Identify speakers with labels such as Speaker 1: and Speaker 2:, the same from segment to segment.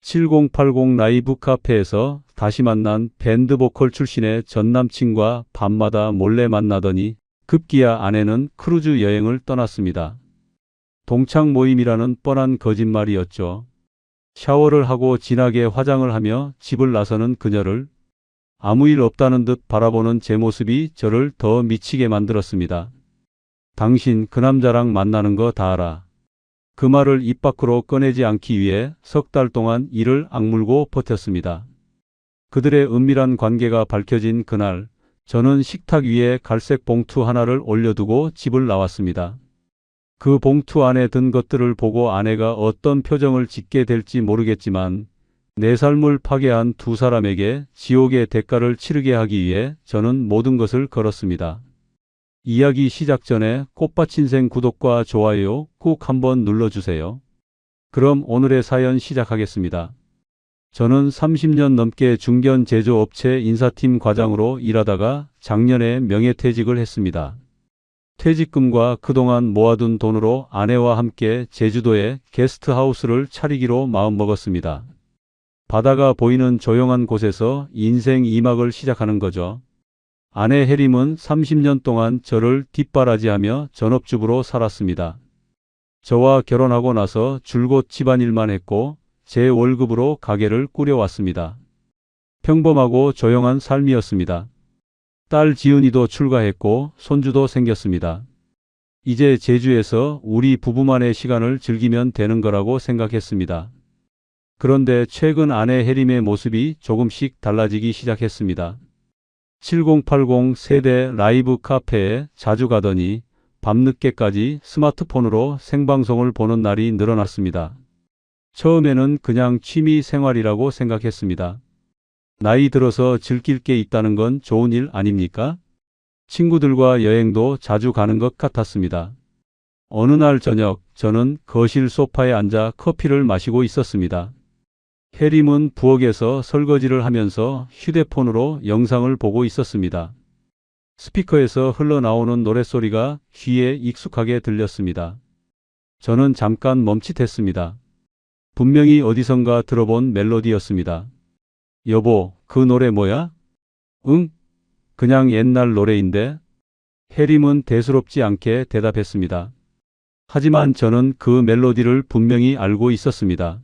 Speaker 1: 7080 라이브 카페에서 다시 만난 밴드 보컬 출신의 전 남친과 밤마다 몰래 만나더니 급기야 아내는 크루즈 여행을 떠났습니다. 동창 모임이라는 뻔한 거짓말이었죠. 샤워를 하고 진하게 화장을 하며 집을 나서는 그녀를 아무 일 없다는 듯 바라보는 제 모습이 저를 더 미치게 만들었습니다. 당신 그 남자랑 만나는 거 다 알아. 그 말을 입 밖으로 꺼내지 않기 위해 석 달 동안 이를 악물고 버텼습니다. 그들의 은밀한 관계가 밝혀진 그날, 저는 식탁 위에 갈색 봉투 하나를 올려두고 집을 나왔습니다. 그 봉투 안에 든 것들을 보고 아내가 어떤 표정을 짓게 될지 모르겠지만 내 삶을 파괴한 두 사람에게 지옥의 대가를 치르게 하기 위해 저는 모든 것을 걸었습니다. 이야기 시작 전에 꽃밭인생 구독과 좋아요 꼭 한번 눌러주세요. 그럼 오늘의 사연 시작하겠습니다. 저는 30년 넘게 중견 제조업체 인사팀 과장으로 일하다가 작년에 명예퇴직을 했습니다. 퇴직금과 그동안 모아둔 돈으로 아내와 함께 제주도에 게스트하우스를 차리기로 마음먹었습니다. 바다가 보이는 조용한 곳에서 인생 2막을 시작하는 거죠. 아내 혜림은 30년 동안 저를 뒷바라지하며 전업주부로 살았습니다. 저와 결혼하고 나서 줄곧 집안일만 했고 제 월급으로 가게를 꾸려왔습니다. 평범하고 조용한 삶이었습니다. 딸 지은이도 출가했고 손주도 생겼습니다. 이제 제주에서 우리 부부만의 시간을 즐기면 되는 거라고 생각했습니다. 그런데 최근 아내 혜림의 모습이 조금씩 달라지기 시작했습니다. 7080 세대 라이브 카페에 자주 가더니 밤늦게까지 스마트폰으로 생방송을 보는 날이 늘어났습니다. 처음에는 그냥 취미 생활이라고 생각했습니다. 나이 들어서 즐길 게 있다는 건 좋은 일 아닙니까? 친구들과 여행도 자주 가는 것 같았습니다. 어느 날 저녁, 저는 거실 소파에 앉아 커피를 마시고 있었습니다. 혜림은 부엌에서 설거지를 하면서 휴대폰으로 영상을 보고 있었습니다. 스피커에서 흘러나오는 노랫소리가 귀에 익숙하게 들렸습니다. 저는 잠깐 멈칫했습니다. 분명히 어디선가 들어본 멜로디였습니다. 여보, 그 노래 뭐야? 응? 그냥 옛날 노래인데? 혜림은 대수롭지 않게 대답했습니다. 하지만 저는 그 멜로디를 분명히 알고 있었습니다.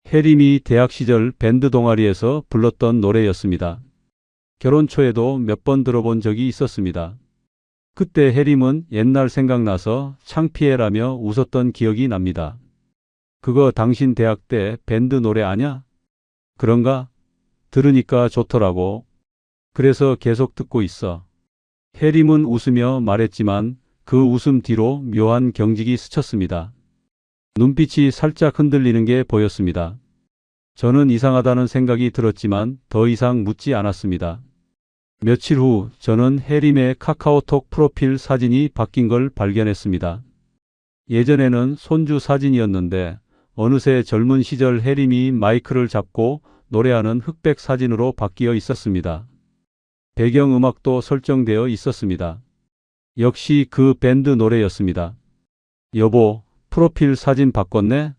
Speaker 1: 혜림이 대학 시절 밴드 동아리에서 불렀던 노래였습니다. 결혼 초에도 몇 번 들어본 적이 있었습니다. 그때 혜림은 옛날 생각나서 창피해라며 웃었던 기억이 납니다. 그거 당신 대학 때 밴드 노래 아냐? 그런가? 들으니까 좋더라고. 그래서 계속 듣고 있어. 혜림은 웃으며 말했지만 그 웃음 뒤로 묘한 경직이 스쳤습니다. 눈빛이 살짝 흔들리는 게 보였습니다. 저는 이상하다는 생각이 들었지만 더 이상 묻지 않았습니다. 며칠 후 저는 혜림의 카카오톡 프로필 사진이 바뀐 걸 발견했습니다. 예전에는 손주 사진이었는데 어느새 젊은 시절 혜림이 마이크를 잡고 노래하는 흑백 사진으로 바뀌어 있었습니다. 배경음악도 설정되어 있었습니다. 역시 그 밴드 노래였습니다. 여보, 프로필 사진 바꿨네?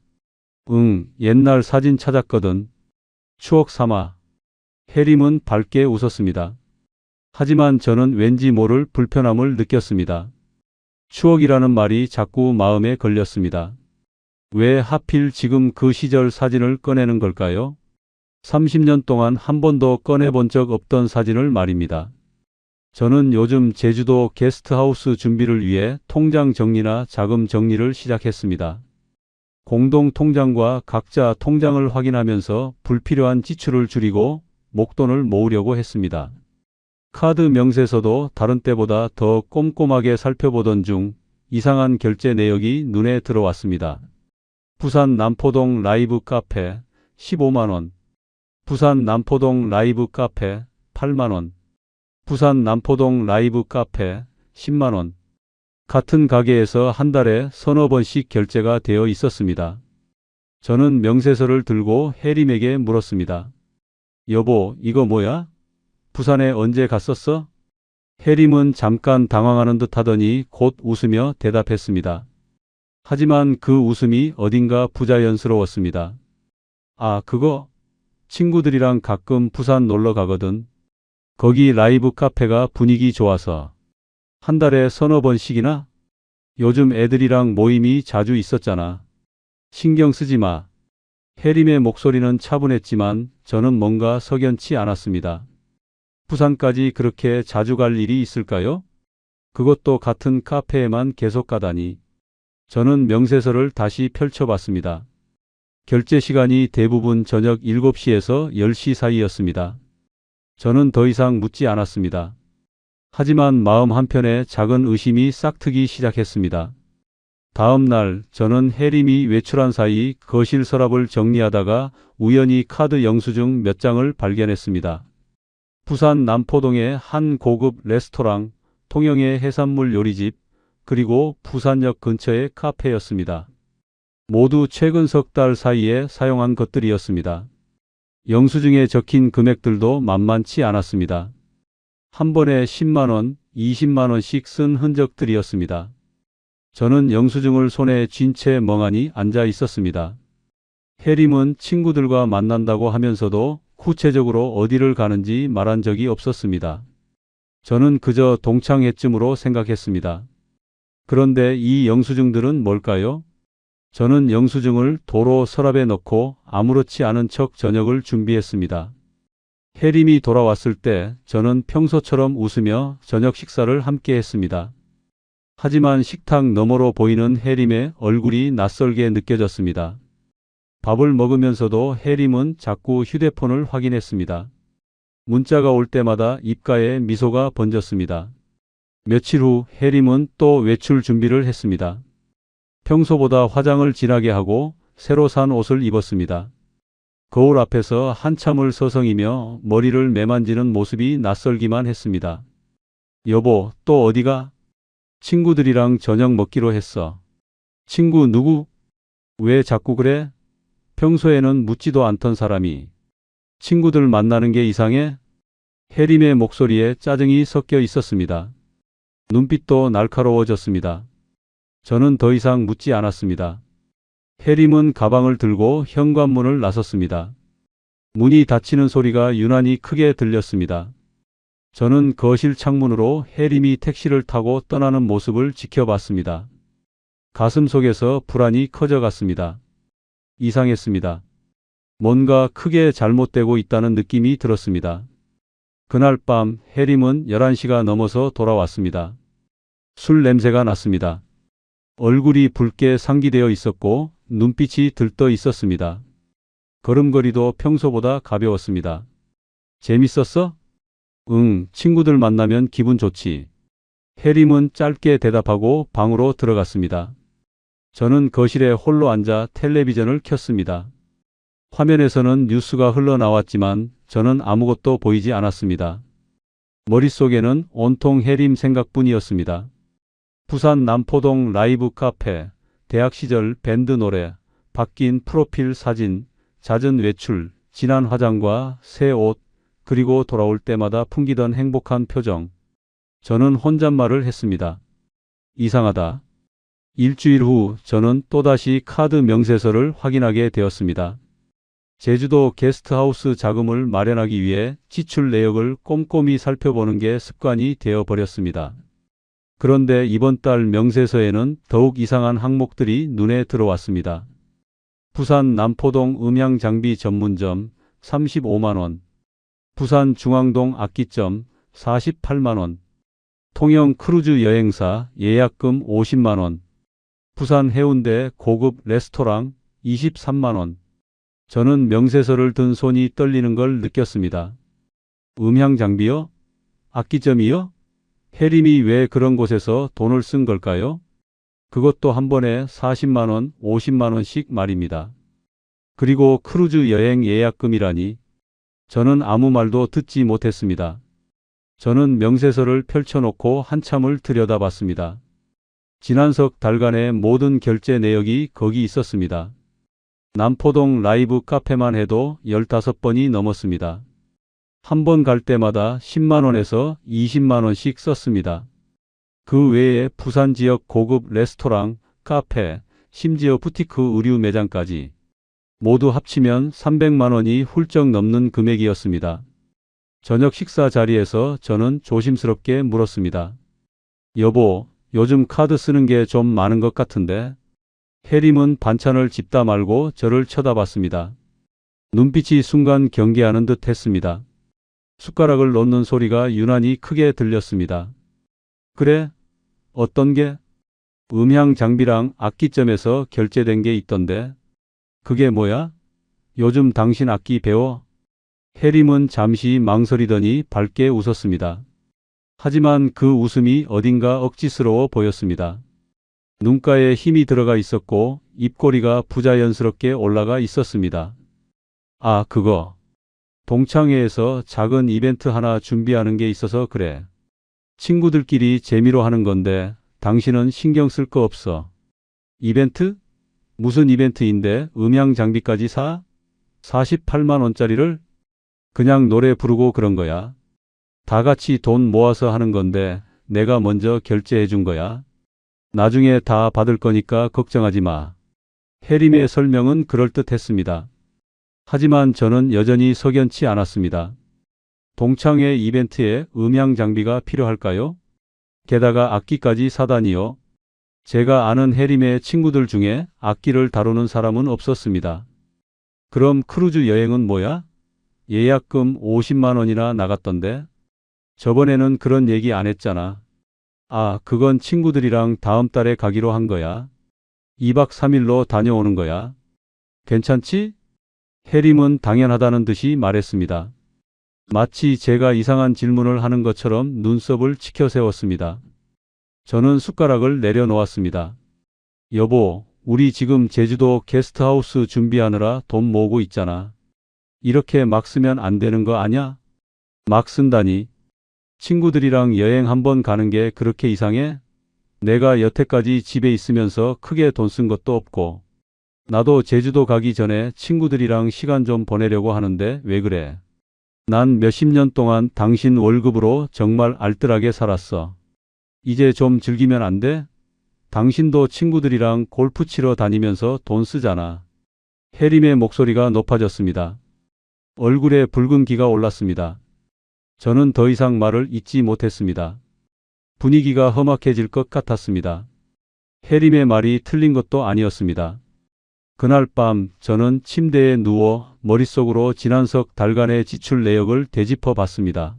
Speaker 1: 응, 옛날 사진 찾았거든. 추억 삼아. 혜림은 밝게 웃었습니다. 하지만 저는 왠지 모를 불편함을 느꼈습니다. 추억이라는 말이 자꾸 마음에 걸렸습니다. 왜 하필 지금 그 시절 사진을 꺼내는 걸까요? 30년 동안 한 번도 꺼내본 적 없던 사진을 말입니다. 저는 요즘 제주도 게스트하우스 준비를 위해 통장 정리나 자금 정리를 시작했습니다. 공동 통장과 각자 통장을 확인하면서 불필요한 지출을 줄이고 목돈을 모으려고 했습니다. 카드 명세서도 다른 때보다 더 꼼꼼하게 살펴보던 중 이상한 결제 내역이 눈에 들어왔습니다. 부산 남포동 라이브 카페 15만원, 부산 남포동 라이브 카페 8만원, 부산 남포동 라이브 카페 10만원. 같은 가게에서 한 달에 서너 번씩 결제가 되어 있었습니다. 저는 명세서를 들고 혜림에게 물었습니다. 여보, 이거 뭐야? 부산에 언제 갔었어? 혜림은 잠깐 당황하는 듯 하더니 곧 웃으며 대답했습니다. 하지만 그 웃음이 어딘가 부자연스러웠습니다. 아, 그거? 친구들이랑 가끔 부산 놀러 가거든. 거기 라이브 카페가 분위기 좋아서 한 달에 서너 번씩이나? 요즘 애들이랑 모임이 자주 있었잖아. 신경 쓰지 마. 혜림의 목소리는 차분했지만 저는 뭔가 석연치 않았습니다. 부산까지 그렇게 자주 갈 일이 있을까요? 그것도 같은 카페에만 계속 가다니. 저는 명세서를 다시 펼쳐봤습니다. 결제 시간이 대부분 저녁 7시에서 10시 사이였습니다. 저는 더 이상 묻지 않았습니다. 하지만 마음 한편에 작은 의심이 싹트기 시작했습니다. 다음 날 저는 혜림이 외출한 사이 거실 서랍을 정리하다가 우연히 카드 영수증 몇 장을 발견했습니다. 부산 남포동의 한 고급 레스토랑, 통영의 해산물 요리집, 그리고 부산역 근처의 카페였습니다. 모두 최근 석 달 사이에 사용한 것들이었습니다. 영수증에 적힌 금액들도 만만치 않았습니다. 한 번에 10만 원, 20만 원씩 쓴 흔적들이었습니다. 저는 영수증을 손에 쥔 채 멍하니 앉아 있었습니다. 혜림은 친구들과 만난다고 하면서도 구체적으로 어디를 가는지 말한 적이 없었습니다. 저는 그저 동창회쯤으로 생각했습니다. 그런데 이 영수증들은 뭘까요? 저는 영수증을 도로 서랍에 넣고 아무렇지 않은 척 저녁을 준비했습니다. 혜림이 돌아왔을 때 저는 평소처럼 웃으며 저녁 식사를 함께 했습니다. 하지만 식탁 너머로 보이는 혜림의 얼굴이 낯설게 느껴졌습니다. 밥을 먹으면서도 혜림은 자꾸 휴대폰을 확인했습니다. 문자가 올 때마다 입가에 미소가 번졌습니다. 며칠 후 혜림은 또 외출 준비를 했습니다. 평소보다 화장을 진하게 하고 새로 산 옷을 입었습니다. 거울 앞에서 한참을 서성이며 머리를 매만지는 모습이 낯설기만 했습니다. 여보, 또 어디가? 친구들이랑 저녁 먹기로 했어. 친구 누구? 왜 자꾸 그래? 평소에는 묻지도 않던 사람이 친구들 만나는 게 이상해? 혜림의 목소리에 짜증이 섞여 있었습니다. 눈빛도 날카로워졌습니다. 저는 더 이상 묻지 않았습니다. 혜림은 가방을 들고 현관문을 나섰습니다. 문이 닫히는 소리가 유난히 크게 들렸습니다. 저는 거실 창문으로 혜림이 택시를 타고 떠나는 모습을 지켜봤습니다. 가슴 속에서 불안이 커져갔습니다. 이상했습니다. 뭔가 크게 잘못되고 있다는 느낌이 들었습니다. 그날 밤 혜림은 11시가 넘어서 돌아왔습니다. 술 냄새가 났습니다. 얼굴이 붉게 상기되어 있었고 눈빛이 들떠 있었습니다. 걸음걸이도 평소보다 가벼웠습니다. 재밌었어? 응, 친구들 만나면 기분 좋지. 혜림은 짧게 대답하고 방으로 들어갔습니다. 저는 거실에 홀로 앉아 텔레비전을 켰습니다. 화면에서는 뉴스가 흘러나왔지만 저는 아무것도 보이지 않았습니다. 머릿속에는 온통 혜림 생각뿐이었습니다. 부산 남포동 라이브 카페, 대학 시절 밴드 노래, 바뀐 프로필 사진, 잦은 외출, 진한 화장과 새 옷, 그리고 돌아올 때마다 풍기던 행복한 표정. 저는 혼잣말을 했습니다. 이상하다. 일주일 후 저는 또다시 카드 명세서를 확인하게 되었습니다. 제주도 게스트하우스 자금을 마련하기 위해 지출 내역을 꼼꼼히 살펴보는 게 습관이 되어버렸습니다. 그런데 이번 달 명세서에는 더욱 이상한 항목들이 눈에 들어왔습니다. 부산 남포동 음향장비 전문점 35만 원, 부산 중앙동 악기점 48만 원, 통영 크루즈 여행사 예약금 50만 원, 부산 해운대 고급 레스토랑 23만 원. 저는 명세서를 든 손이 떨리는 걸 느꼈습니다. 음향장비요? 악기점이요? 혜림이 왜 그런 곳에서 돈을 쓴 걸까요? 그것도 한 번에 40만 원, 50만 원씩 말입니다. 그리고 크루즈 여행 예약금이라니. 저는 아무 말도 듣지 못했습니다. 저는 명세서를 펼쳐놓고 한참을 들여다봤습니다. 지난 석 달간의 모든 결제 내역이 거기 있었습니다. 남포동 라이브 카페만 해도 15번이 넘었습니다. 한 번 갈 때마다 10만 원에서 20만 원씩 썼습니다. 그 외에 부산 지역 고급 레스토랑, 카페, 심지어 부티크 의류 매장까지. 모두 합치면 300만 원이 훌쩍 넘는 금액이었습니다. 저녁 식사 자리에서 저는 조심스럽게 물었습니다. 여보, 요즘 카드 쓰는 게 좀 많은 것 같은데? 해림은 반찬을 집다 말고 저를 쳐다봤습니다. 눈빛이 순간 경계하는 듯 했습니다. 숟가락을 놓는 소리가 유난히 크게 들렸습니다. 그래? 어떤 게? 음향 장비랑 악기점에서 결제된 게 있던데. 그게 뭐야? 요즘 당신 악기 배워? 해림은 잠시 망설이더니 밝게 웃었습니다. 하지만 그 웃음이 어딘가 억지스러워 보였습니다. 눈가에 힘이 들어가 있었고 입꼬리가 부자연스럽게 올라가 있었습니다. 아, 그거. 동창회에서 작은 이벤트 하나 준비하는 게 있어서 그래. 친구들끼리 재미로 하는 건데 당신은 신경 쓸 거 없어. 이벤트? 무슨 이벤트인데 음향 장비까지 사? 48만 원짜리를? 그냥 노래 부르고 그런 거야. 다 같이 돈 모아서 하는 건데 내가 먼저 결제해 준 거야. 나중에 다 받을 거니까 걱정하지 마. 해림의 설명은 그럴듯했습니다. 하지만 저는 여전히 석연치 않았습니다. 동창회 이벤트에 음향 장비가 필요할까요? 게다가 악기까지 사다니요. 제가 아는 해림의 친구들 중에 악기를 다루는 사람은 없었습니다. 그럼 크루즈 여행은 뭐야? 예약금 50만 원이나 나갔던데? 저번에는 그런 얘기 안 했잖아. 아, 그건 친구들이랑 다음 달에 가기로 한 거야. 2박 3일로 다녀오는 거야. 괜찮지? 해림은 당연하다는 듯이 말했습니다. 마치 제가 이상한 질문을 하는 것처럼 눈썹을 치켜세웠습니다. 저는 숟가락을 내려놓았습니다. 여보, 우리 지금 제주도 게스트하우스 준비하느라 돈 모으고 있잖아. 이렇게 막 쓰면 안 되는 거 아냐? 막 쓴다니. 친구들이랑 여행 한번 가는 게 그렇게 이상해? 내가 여태까지 집에 있으면서 크게 돈 쓴 것도 없고. 나도 제주도 가기 전에 친구들이랑 시간 좀 보내려고 하는데 왜 그래? 난 몇십 년 동안 당신 월급으로 정말 알뜰하게 살았어. 이제 좀 즐기면 안 돼? 당신도 친구들이랑 골프 치러 다니면서 돈 쓰잖아. 해림의 목소리가 높아졌습니다. 얼굴에 붉은 기가 올랐습니다. 저는 더 이상 말을 잇지 못했습니다. 분위기가 험악해질 것 같았습니다. 해림의 말이 틀린 것도 아니었습니다. 그날 밤 저는 침대에 누워 머릿속으로 지난 석 달간의 지출 내역을 되짚어 봤습니다.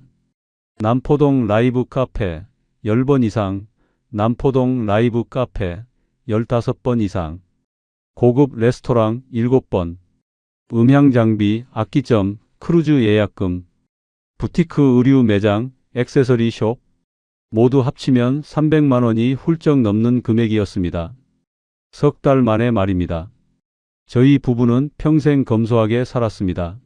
Speaker 1: 남포동 라이브 카페 10번 이상, 남포동 라이브 카페 15번 이상, 고급 레스토랑 7번, 음향 장비, 악기점, 크루즈 예약금, 부티크 의류 매장, 액세서리 숍, 모두 합치면 300만 원이 훌쩍 넘는 금액이었습니다. 석 달 만의 말입니다. 저희 부부는 평생 검소하게 살았습니다.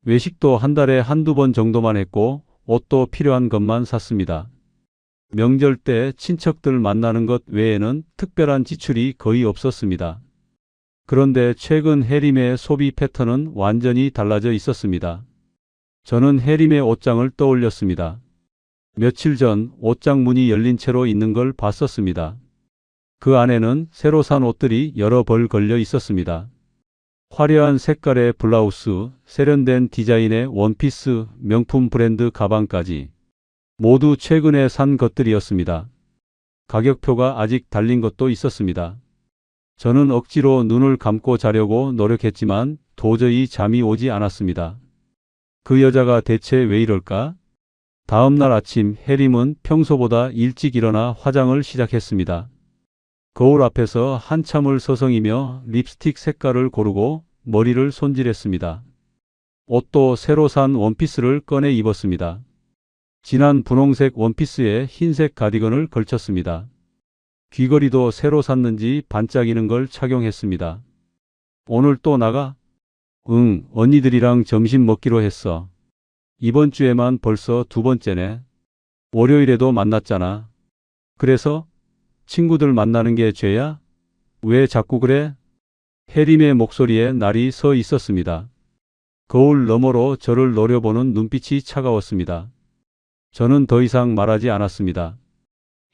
Speaker 1: 외식도 한 달에 한두 번 정도만 했고 옷도 필요한 것만 샀습니다. 명절 때 친척들 만나는 것 외에는 특별한 지출이 거의 없었습니다. 그런데 최근 해림의 소비 패턴은 완전히 달라져 있었습니다. 저는 해림의 옷장을 떠올렸습니다. 며칠 전 옷장 문이 열린 채로 있는 걸 봤었습니다. 그 안에는 새로 산 옷들이 여러 벌 걸려 있었습니다. 화려한 색깔의 블라우스, 세련된 디자인의 원피스, 명품 브랜드 가방까지 모두 최근에 산 것들이었습니다. 가격표가 아직 달린 것도 있었습니다. 저는 억지로 눈을 감고 자려고 노력했지만 도저히 잠이 오지 않았습니다. 그 여자가 대체 왜 이럴까? 다음 날 아침 해림은 평소보다 일찍 일어나 화장을 시작했습니다. 거울 앞에서 한참을 서성이며 립스틱 색깔을 고르고 머리를 손질했습니다. 옷도 새로 산 원피스를 꺼내 입었습니다. 진한 분홍색 원피스에 흰색 가디건을 걸쳤습니다. 귀걸이도 새로 샀는지 반짝이는 걸 착용했습니다. 오늘 또 나가? 응, 언니들이랑 점심 먹기로 했어. 이번 주에만 벌써 두 번째네. 월요일에도 만났잖아. 그래서? 친구들 만나는 게 죄야? 왜 자꾸 그래? 해림의 목소리에 날이 서 있었습니다. 거울 너머로 저를 노려보는 눈빛이 차가웠습니다. 저는 더 이상 말하지 않았습니다.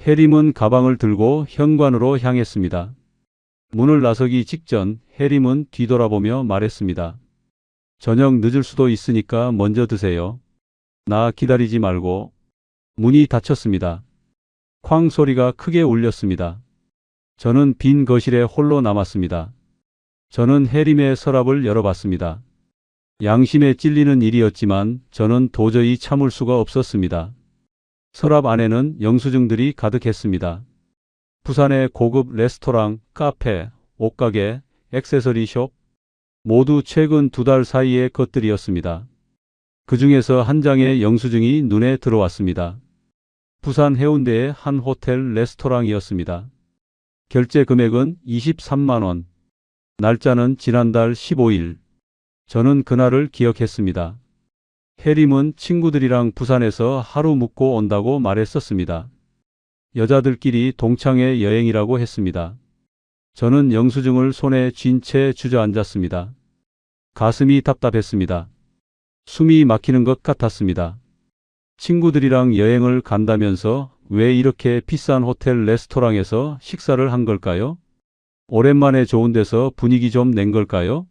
Speaker 1: 해림은 가방을 들고 현관으로 향했습니다. 문을 나서기 직전 해림은 뒤돌아보며 말했습니다. 저녁 늦을 수도 있으니까 먼저 드세요. 나 기다리지 말고. 문이 닫혔습니다. 쾅 소리가 크게 울렸습니다. 저는 빈 거실에 홀로 남았습니다. 저는 해림의 서랍을 열어봤습니다. 양심에 찔리는 일이었지만 저는 도저히 참을 수가 없었습니다. 서랍 안에는 영수증들이 가득했습니다. 부산의 고급 레스토랑, 카페, 옷가게, 액세서리숍, 모두 최근 2달 사이의 것들이었습니다. 그 중에서 한 장의 영수증이 눈에 들어왔습니다. 부산 해운대의 한 호텔 레스토랑이었습니다. 결제 금액은 23만 원. 날짜는 지난달 15일. 저는 그날을 기억했습니다. 해림은 친구들이랑 부산에서 하루 묵고 온다고 말했었습니다. 여자들끼리 동창회 여행이라고 했습니다. 저는 영수증을 손에 쥔 채 주저앉았습니다. 가슴이 답답했습니다. 숨이 막히는 것 같았습니다. 친구들이랑 여행을 간다면서 왜 이렇게 비싼 호텔 레스토랑에서 식사를 한 걸까요? 오랜만에 좋은 데서 분위기 좀 낸 걸까요?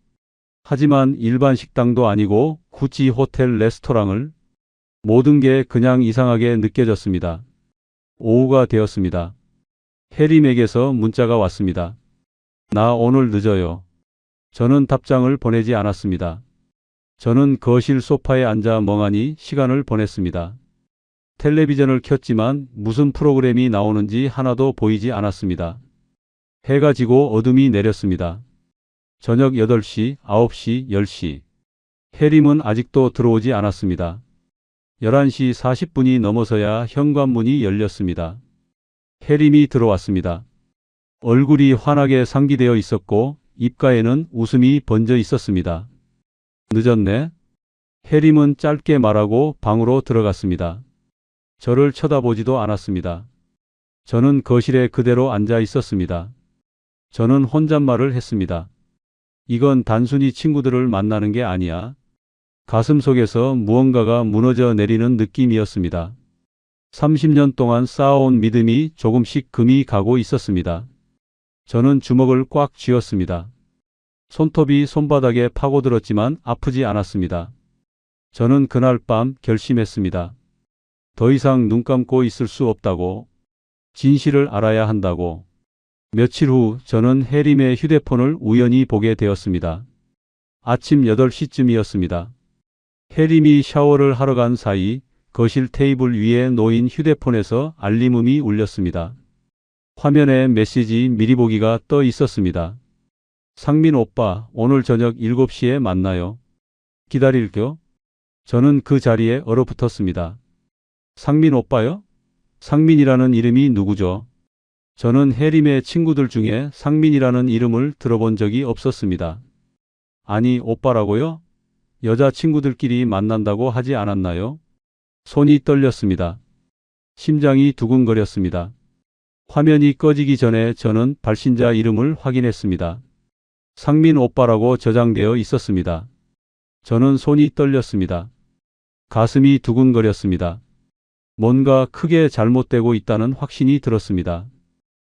Speaker 1: 하지만 일반 식당도 아니고 굳이 호텔 레스토랑을, 모든 게 그냥 이상하게 느껴졌습니다. 오후가 되었습니다. 해림에게서 문자가 왔습니다. 나 오늘 늦어요. 저는 답장을 보내지 않았습니다. 저는 거실 소파에 앉아 멍하니 시간을 보냈습니다. 텔레비전을 켰지만 무슨 프로그램이 나오는지 하나도 보이지 않았습니다. 해가 지고 어둠이 내렸습니다. 저녁 8시, 9시, 10시. 해림은 아직도 들어오지 않았습니다. 11시 40분이 넘어서야 현관문이 열렸습니다. 해림이 들어왔습니다. 얼굴이 환하게 상기되어 있었고 입가에는 웃음이 번져 있었습니다. 늦었네? 해림은 짧게 말하고 방으로 들어갔습니다. 저를 쳐다보지도 않았습니다. 저는 거실에 그대로 앉아 있었습니다. 저는 혼잣말을 했습니다. 이건 단순히 친구들을 만나는 게 아니야. 가슴속에서 무언가가 무너져 내리는 느낌이었습니다. 30년 동안 쌓아온 믿음이 조금씩 금이 가고 있었습니다. 저는 주먹을 꽉 쥐었습니다. 손톱이 손바닥에 파고들었지만 아프지 않았습니다. 저는 그날 밤 결심했습니다. 더 이상 눈 감고 있을 수 없다고. 진실을 알아야 한다고. 며칠 후 저는 해림의 휴대폰을 우연히 보게 되었습니다. 아침 8시쯤이었습니다. 해림이 샤워를 하러 간 사이 거실 테이블 위에 놓인 휴대폰에서 알림음이 울렸습니다. 화면에 메시지 미리 보기가 떠 있었습니다. 상민 오빠, 오늘 저녁 7시에 만나요. 기다릴게요. 저는 그 자리에 얼어붙었습니다. 상민 오빠요? 상민이라는 이름이 누구죠? 저는 해림의 친구들 중에 상민이라는 이름을 들어본 적이 없었습니다. 아니, 오빠라고요? 여자친구들끼리 만난다고 하지 않았나요? 손이 떨렸습니다. 심장이 두근거렸습니다. 화면이 꺼지기 전에 저는 발신자 이름을 확인했습니다. 상민 오빠라고 저장되어 있었습니다. 저는 손이 떨렸습니다. 가슴이 두근거렸습니다. 뭔가 크게 잘못되고 있다는 확신이 들었습니다.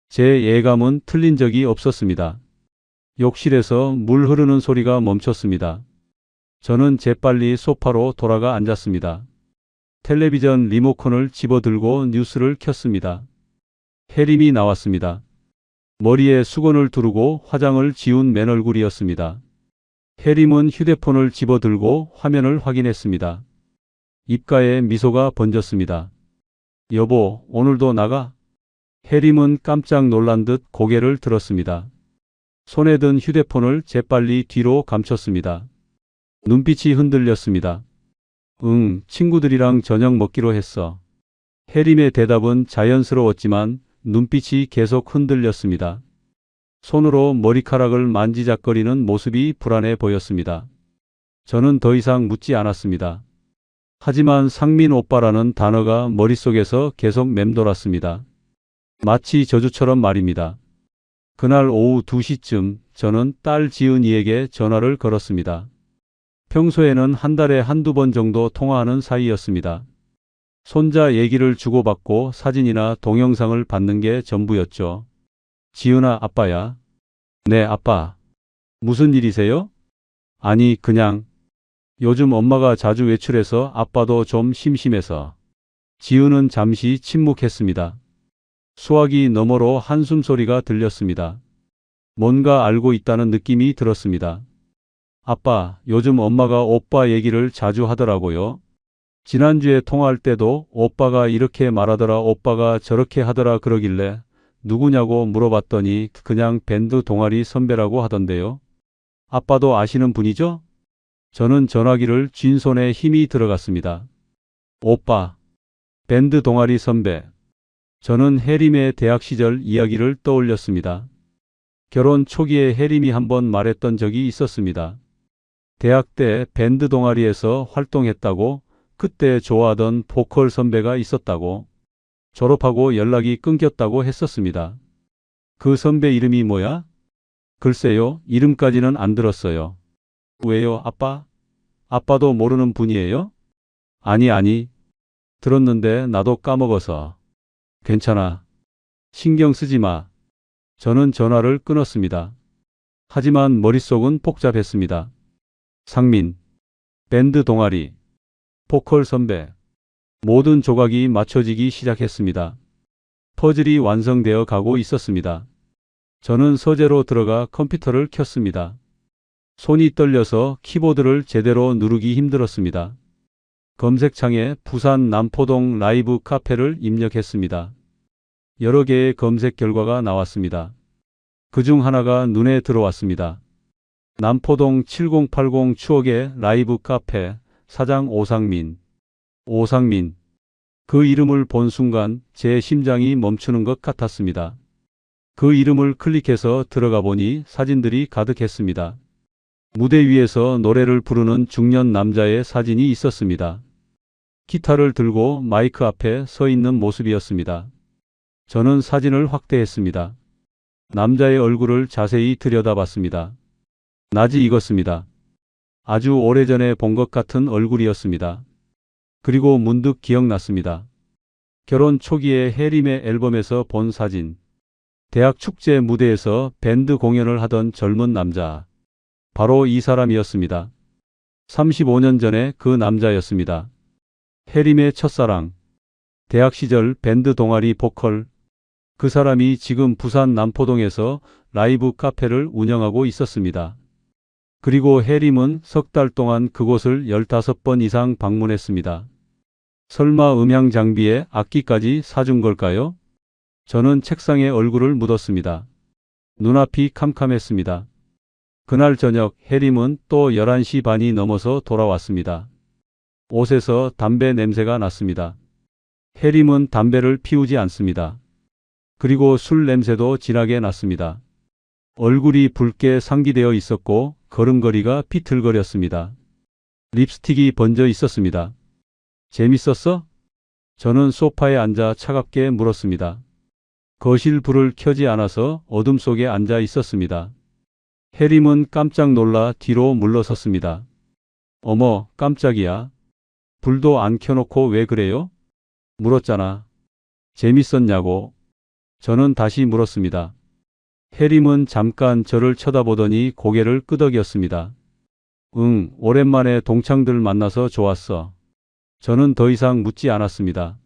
Speaker 1: 제 예감은 틀린 적이 없었습니다. 욕실에서 물 흐르는 소리가 멈췄습니다. 저는 재빨리 소파로 돌아가 앉았습니다. 텔레비전 리모컨을 집어들고 뉴스를 켰습니다. 해림이 나왔습니다. 머리에 수건을 두르고 화장을 지운 맨얼굴이었습니다. 해림은 휴대폰을 집어들고 화면을 확인했습니다. 입가에 미소가 번졌습니다. 여보, 오늘도 나가? 해림은 깜짝 놀란 듯 고개를 들었습니다. 손에 든 휴대폰을 재빨리 뒤로 감췄습니다. 눈빛이 흔들렸습니다. 응, 친구들이랑 저녁 먹기로 했어. 해림의 대답은 자연스러웠지만 눈빛이 계속 흔들렸습니다. 손으로 머리카락을 만지작거리는 모습이 불안해 보였습니다. 저는 더 이상 묻지 않았습니다. 하지만 상민 오빠라는 단어가 머릿속에서 계속 맴돌았습니다. 마치 저주처럼 말입니다. 그날 오후 2시쯤 저는 딸 지은이에게 전화를 걸었습니다. 평소에는 한 달에 한두 번 정도 통화하는 사이였습니다. 손자 얘기를 주고받고 사진이나 동영상을 받는 게 전부였죠. 지은아, 아빠야. 네, 아빠. 무슨 일이세요? 아니, 그냥 요즘 엄마가 자주 외출해서 아빠도 좀 심심해서. 지우는 잠시 침묵했습니다. 수화기 너머로 한숨 소리가 들렸습니다. 뭔가 알고 있다는 느낌이 들었습니다. 아빠, 요즘 엄마가 오빠 얘기를 자주 하더라고요. 지난주에 통화할 때도 오빠가 이렇게 말하더라, 오빠가 저렇게 하더라 그러길래 누구냐고 물어봤더니 그냥 밴드 동아리 선배라고 하던데요. 아빠도 아시는 분이죠? 저는 전화기를 쥔 손에 힘이 들어갔습니다. 오빠, 밴드 동아리 선배. 저는 혜림의 대학 시절 이야기를 떠올렸습니다. 결혼 초기에 혜림이 한번 말했던 적이 있었습니다. 대학 때 밴드 동아리에서 활동했다고, 그때 좋아하던 보컬 선배가 있었다고, 졸업하고 연락이 끊겼다고 했었습니다. 그 선배 이름이 뭐야? 글쎄요, 이름까지는 안 들었어요. 왜요, 아빠? 아빠도 모르는 분이에요? 아니, 들었는데 나도 까먹어서. 괜찮아. 신경 쓰지 마. 저는 전화를 끊었습니다. 하지만 머릿속은 복잡했습니다. 상민, 밴드 동아리, 보컬 선배. 모든 조각이 맞춰지기 시작했습니다. 퍼즐이 완성되어 가고 있었습니다. 저는 서재로 들어가 컴퓨터를 켰습니다. 손이 떨려서 키보드를 제대로 누르기 힘들었습니다. 검색창에 부산 남포동 라이브 카페를 입력했습니다. 여러 개의 검색 결과가 나왔습니다. 그중 하나가 눈에 들어왔습니다. 남포동 7080 추억의 라이브 카페 사장 오상민. 오상민. 그 이름을 본 순간 제 심장이 멈추는 것 같았습니다. 그 이름을 클릭해서 들어가 보니 사진들이 가득했습니다. 무대 위에서 노래를 부르는 중년 남자의 사진이 있었습니다. 기타를 들고 마이크 앞에 서 있는 모습이었습니다. 저는 사진을 확대했습니다. 남자의 얼굴을 자세히 들여다봤습니다. 낯이 익었습니다. 아주 오래전에 본 것 같은 얼굴이었습니다. 그리고 문득 기억났습니다. 결혼 초기에 혜림의 앨범에서 본 사진. 대학 축제 무대에서 밴드 공연을 하던 젊은 남자. 바로 이 사람이었습니다. 35년 전에 그 남자였습니다. 혜림의 첫사랑. 대학 시절 밴드 동아리 보컬. 그 사람이 지금 부산 남포동에서 라이브 카페를 운영하고 있었습니다. 그리고 혜림은 석 달 동안 그곳을 15번 이상 방문했습니다. 설마 음향 장비에 악기까지 사준 걸까요? 저는 책상에 얼굴을 묻었습니다. 눈앞이 캄캄했습니다. 그날 저녁 혜림은 또 11시 반이 넘어서 돌아왔습니다. 옷에서 담배 냄새가 났습니다. 혜림은 담배를 피우지 않습니다. 그리고 술 냄새도 진하게 났습니다. 얼굴이 붉게 상기되어 있었고 걸음걸이가 비틀거렸습니다. 립스틱이 번져 있었습니다. 재밌었어? 저는 소파에 앉아 차갑게 물었습니다. 거실 불을 켜지 않아서 어둠 속에 앉아 있었습니다. 혜림은 깜짝 놀라 뒤로 물러섰습니다. 어머, 깜짝이야. 불도 안 켜놓고 왜 그래요? 물었잖아. 재밌었냐고. 저는 다시 물었습니다. 혜림은 잠깐 저를 쳐다보더니 고개를 끄덕였습니다. 응, 오랜만에 동창들 만나서 좋았어. 저는 더 이상 묻지 않았습니다.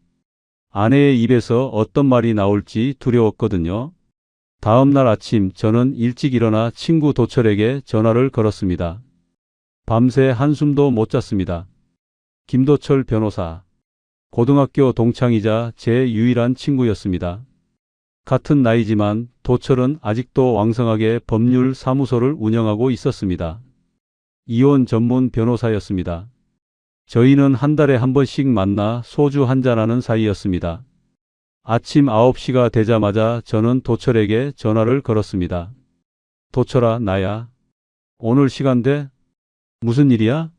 Speaker 1: 아내의 입에서 어떤 말이 나올지 두려웠거든요. 다음 날 아침 저는 일찍 일어나 친구 도철에게 전화를 걸었습니다. 밤새 한숨도 못 잤습니다. 김도철 변호사. 고등학교 동창이자 제 유일한 친구였습니다. 같은 나이지만 도철은 아직도 왕성하게 법률 사무소를 운영하고 있었습니다. 이혼 전문 변호사였습니다. 저희는 한 달에 한 번씩 만나 소주 한잔하는 사이였습니다. 아침 9시가 되자마자 저는 도철에게 전화를 걸었습니다. 도철아, 나야. 오늘 시간 돼? 무슨 일이야?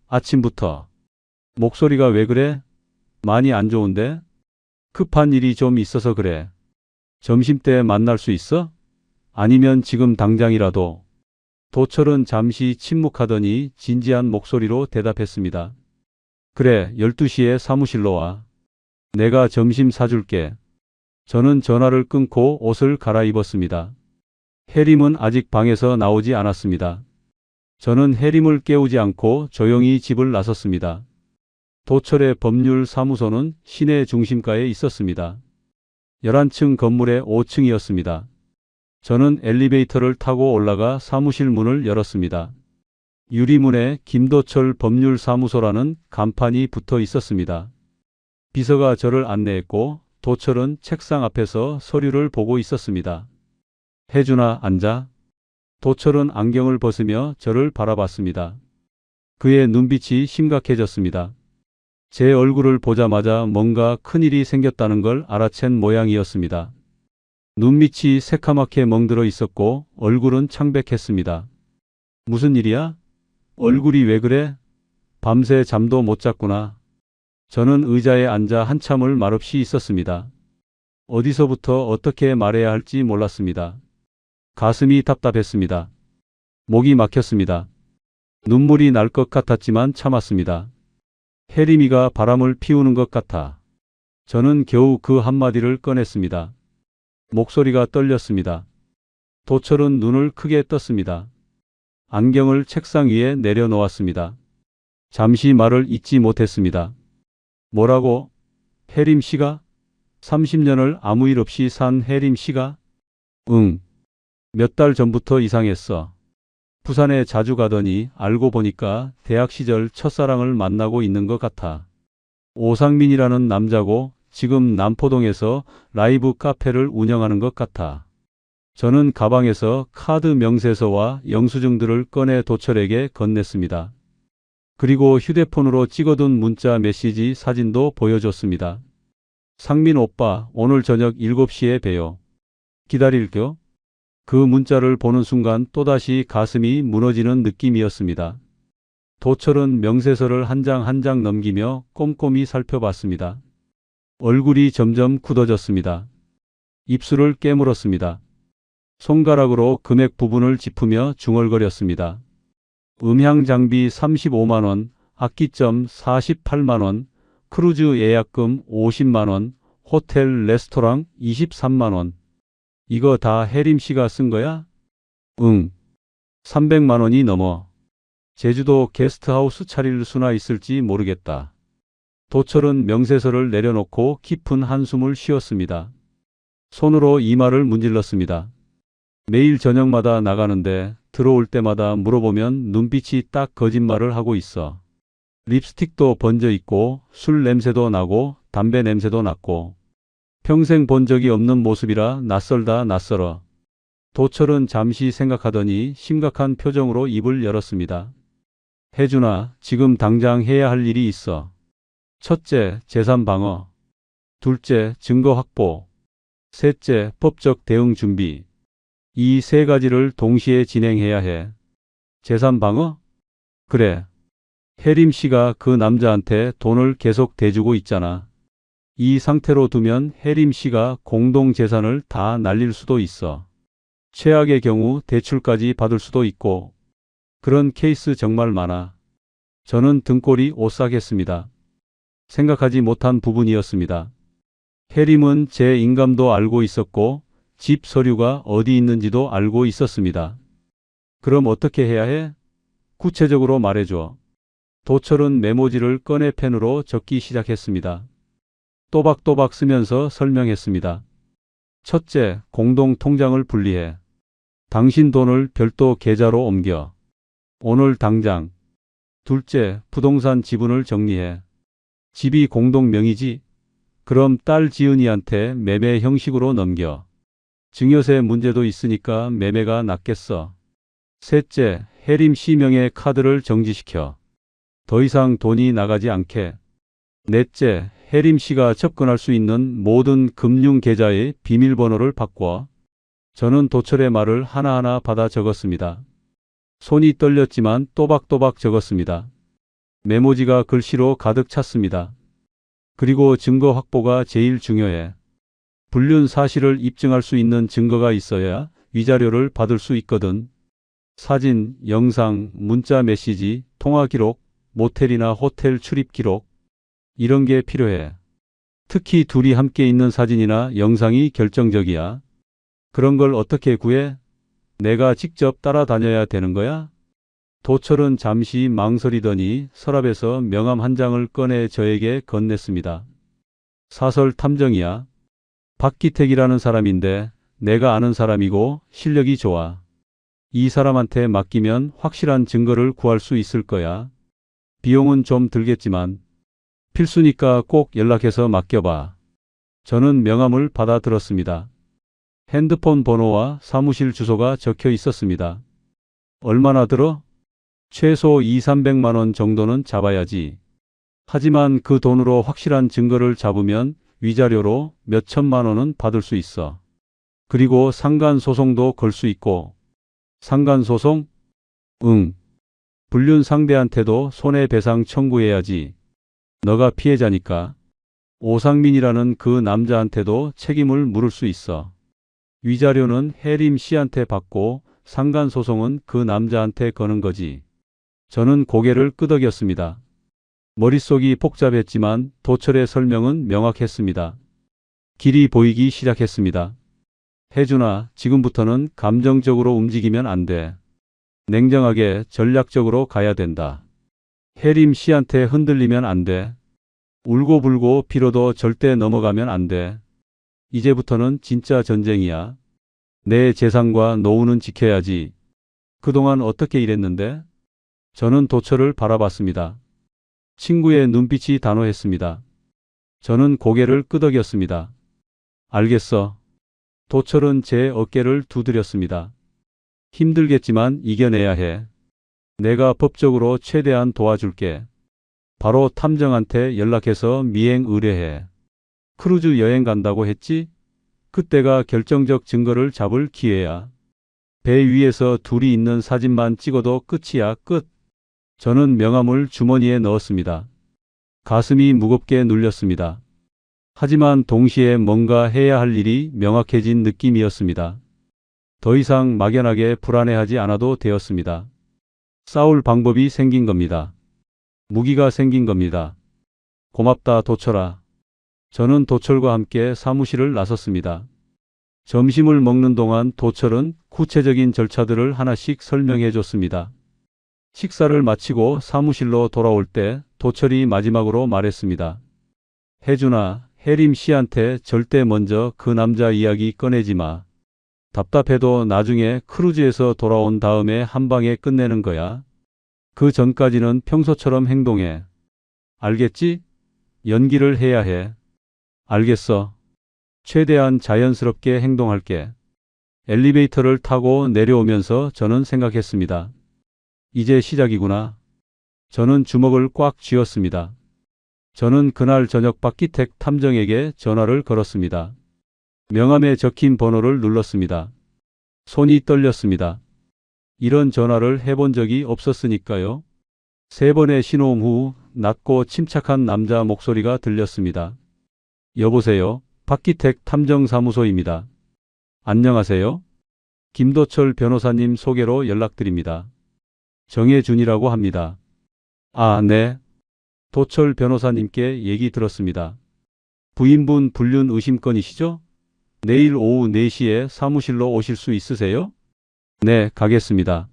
Speaker 1: 아침부터. 목소리가 왜 그래? 많이 안 좋은데? 급한 일이 좀 있어서 그래. 점심때 만날 수 있어? 아니면 지금 당장이라도. 도철은 잠시 침묵하더니 진지한 목소리로 대답했습니다. 그래, 12시에 사무실로 와. 내가 점심 사줄게. 저는 전화를 끊고 옷을 갈아입었습니다. 해림은 아직 방에서 나오지 않았습니다. 저는 해림을 깨우지 않고 조용히 집을 나섰습니다. 도철의 법률사무소는 시내 중심가에 있었습니다. 11층 건물의 5층이었습니다. 저는 엘리베이터를 타고 올라가 사무실 문을 열었습니다. 유리문에 김도철 법률사무소라는 간판이 붙어 있었습니다. 비서가 저를 안내했고 도철은 책상 앞에서 서류를 보고 있었습니다. 혜준아, 앉아. 도철은 안경을 벗으며 저를 바라봤습니다. 그의 눈빛이 심각해졌습니다. 제 얼굴을 보자마자 뭔가 큰일이 생겼다는 걸 알아챈 모양이었습니다. 눈밑이 새카맣게 멍들어 있었고 얼굴은 창백했습니다. 무슨 일이야? 얼굴이 왜 그래? 밤새 잠도 못 잤구나. 저는 의자에 앉아 한참을 말없이 있었습니다. 어디서부터 어떻게 말해야 할지 몰랐습니다. 가슴이 답답했습니다. 목이 막혔습니다. 눈물이 날 것 같았지만 참았습니다. 혜림이가 바람을 피우는 것 같아. 저는 겨우 그 한마디를 꺼냈습니다. 목소리가 떨렸습니다. 도철은 눈을 크게 떴습니다. 안경을 책상 위에 내려놓았습니다. 잠시 말을 잇지 못했습니다. 뭐라고? 혜림 씨가? 30년을 아무 일 없이 산 혜림 씨가? 응. 몇 달 전부터 이상했어. 부산에 자주 가더니 알고 보니까 대학 시절 첫사랑을 만나고 있는 것 같아. 오상민이라는 남자고 지금 남포동에서 라이브 카페를 운영하는 것 같아. 저는 가방에서 카드 명세서와 영수증들을 꺼내 도철에게 건넸습니다. 그리고 휴대폰으로 찍어둔 문자 메시지 사진도 보여줬습니다. 상민 오빠, 오늘 저녁 7시에 봬요. 기다릴게요. 그 문자를 보는 순간 또다시 가슴이 무너지는 느낌이었습니다. 도철은 명세서를 한 장 한 장 넘기며 꼼꼼히 살펴봤습니다. 얼굴이 점점 굳어졌습니다. 입술을 깨물었습니다. 손가락으로 금액 부분을 짚으며 중얼거렸습니다. 음향 장비 35만원, 악기점 48만원, 크루즈 예약금 50만원, 호텔 레스토랑 23만원. 이거 다 혜림 씨가 쓴 거야? 응. 300만 원이 넘어. 제주도 게스트하우스 차릴 수나 있을지 모르겠다. 도철은 명세서를 내려놓고 깊은 한숨을 쉬었습니다. 손으로 이마를 문질렀습니다. 매일 저녁마다 나가는데 들어올 때마다 물어보면 눈빛이 딱 거짓말을 하고 있어. 립스틱도 번져 있고 술 냄새도 나고 담배 냄새도 났고 평생 본 적이 없는 모습이라 낯설다 낯설어. 도철은 잠시 생각하더니 심각한 표정으로 입을 열었습니다. 혜준아, 지금 당장 해야 할 일이 있어. 첫째, 재산 방어. 둘째, 증거 확보. 셋째, 법적 대응 준비. 이 세 가지를 동시에 진행해야 해. 재산 방어? 그래. 혜림 씨가 그 남자한테 돈을 계속 대주고 있잖아. 이 상태로 두면 혜림 씨가 공동 재산을 다 날릴 수도 있어. 최악의 경우 대출까지 받을 수도 있고. 그런 케이스 정말 많아. 저는 등골이 오싹했습니다. 생각하지 못한 부분이었습니다. 혜림은 제 인감도 알고 있었고 집 서류가 어디 있는지도 알고 있었습니다. 그럼 어떻게 해야 해? 구체적으로 말해줘. 도철은 메모지를 꺼내 펜으로 적기 시작했습니다. 또박또박 쓰면서 설명했습니다. 첫째, 공동 통장을 분리해. 당신 돈을 별도 계좌로 옮겨. 오늘 당장. 둘째, 부동산 지분을 정리해. 집이 공동 명의지? 그럼 딸 지은이한테 매매 형식으로 넘겨. 증여세 문제도 있으니까 매매가 낫겠어. 셋째, 혜림 씨 명의 카드를 정지시켜. 더 이상 돈이 나가지 않게. 넷째, 혜림 씨가 접근할 수 있는 모든 금융 계좌의 비밀번호를 바꿔. 저는 도철의 말을 하나하나 받아 적었습니다. 손이 떨렸지만 또박또박 적었습니다. 메모지가 글씨로 가득 찼습니다. 그리고 증거 확보가 제일 중요해. 불륜 사실을 입증할 수 있는 증거가 있어야 위자료를 받을 수 있거든. 사진, 영상, 문자 메시지, 통화 기록, 모텔이나 호텔 출입 기록. 이런 게 필요해. 특히 둘이 함께 있는 사진이나 영상이 결정적이야. 그런 걸 어떻게 구해? 내가 직접 따라다녀야 되는 거야? 도철은 잠시 망설이더니 서랍에서 명함 한 장을 꺼내 저에게 건넸습니다. 사설 탐정이야. 박기택이라는 사람인데 내가 아는 사람이고 실력이 좋아. 이 사람한테 맡기면 확실한 증거를 구할 수 있을 거야. 비용은 좀 들겠지만 필수니까 꼭 연락해서 맡겨봐. 저는 명함을 받아들었습니다. 핸드폰 번호와 사무실 주소가 적혀 있었습니다. 얼마나 들어? 최소 2~300만 원 정도는 잡아야지. 하지만 그 돈으로 확실한 증거를 잡으면 위자료로 몇 천만 원은 받을 수 있어. 그리고 상간소송도 걸 수 있고. 상간소송? 응. 불륜 상대한테도 손해배상 청구해야지. 너가 피해자니까. 오상민이라는 그 남자한테도 책임을 물을 수 있어. 위자료는 혜림 씨한테 받고 상간소송은 그 남자한테 거는 거지. 저는 고개를 끄덕였습니다. 머릿속이 복잡했지만 도철의 설명은 명확했습니다. 길이 보이기 시작했습니다. 혜준아, 지금부터는 감정적으로 움직이면 안 돼. 냉정하게 전략적으로 가야 된다. 혜림 씨한테 흔들리면 안 돼. 울고불고 빌어도 절대 넘어가면 안 돼. 이제부터는 진짜 전쟁이야. 내 재산과 노후는 지켜야지. 그동안 어떻게 일했는데? 저는 도철을 바라봤습니다. 친구의 눈빛이 단호했습니다. 저는 고개를 끄덕였습니다. 알겠어. 도철은 제 어깨를 두드렸습니다. 힘들겠지만 이겨내야 해. 내가 법적으로 최대한 도와줄게. 바로 탐정한테 연락해서 미행 의뢰해. 크루즈 여행 간다고 했지? 그때가 결정적 증거를 잡을 기회야. 배 위에서 둘이 있는 사진만 찍어도 끝이야, 끝. 저는 명함을 주머니에 넣었습니다. 가슴이 무겁게 눌렸습니다. 하지만 동시에 뭔가 해야 할 일이 명확해진 느낌이었습니다. 더 이상 막연하게 불안해하지 않아도 되었습니다. 싸울 방법이 생긴 겁니다. 무기가 생긴 겁니다. 고맙다, 도철아. 저는 도철과 함께 사무실을 나섰습니다. 점심을 먹는 동안 도철은 구체적인 절차들을 하나씩 설명해 줬습니다. 식사를 마치고 사무실로 돌아올 때 도철이 마지막으로 말했습니다. 혜준아, 혜림 씨한테 절대 먼저 그 남자 이야기 꺼내지 마. 답답해도 나중에 크루즈에서 돌아온 다음에 한 방에 끝내는 거야. 그 전까지는 평소처럼 행동해. 알겠지? 연기를 해야 해. 알겠어. 최대한 자연스럽게 행동할게. 엘리베이터를 타고 내려오면서 저는 생각했습니다. 이제 시작이구나. 저는 주먹을 꽉 쥐었습니다. 저는 그날 저녁 박기택 탐정에게 전화를 걸었습니다. 명함에 적힌 번호를 눌렀습니다. 손이 떨렸습니다. 이런 전화를 해본 적이 없었으니까요. 3번의 신호음 후 낮고 침착한 남자 목소리가 들렸습니다. 여보세요. 박기택 탐정사무소입니다. 안녕하세요. 김도철 변호사님 소개로 연락드립니다. 정혜준이라고 합니다. 아, 네. 도철 변호사님께 얘기 들었습니다. 부인분 불륜 의심건이시죠? 내일 오후 4시에 사무실로 오실 수 있으세요? 네, 가겠습니다.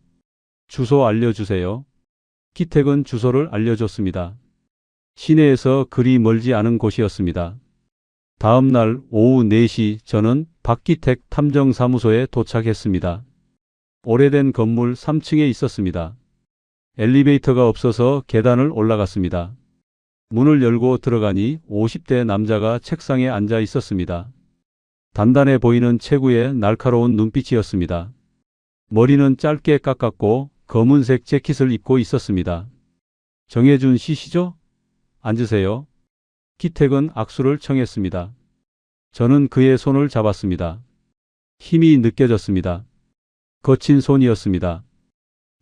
Speaker 1: 주소 알려주세요. 기택은 주소를 알려줬습니다. 시내에서 그리 멀지 않은 곳이었습니다. 다음 날 오후 4시 저는 박기택 탐정사무소에 도착했습니다. 오래된 건물 3층에 있었습니다. 엘리베이터가 없어서 계단을 올라갔습니다. 문을 열고 들어가니 50대 남자가 책상에 앉아 있었습니다. 단단해 보이는 체구에 날카로운 눈빛이었습니다. 머리는 짧게 깎았고 검은색 재킷을 입고 있었습니다. 정혜준 씨시죠? 앉으세요. 기택은 악수를 청했습니다. 저는 그의 손을 잡았습니다. 힘이 느껴졌습니다. 거친 손이었습니다.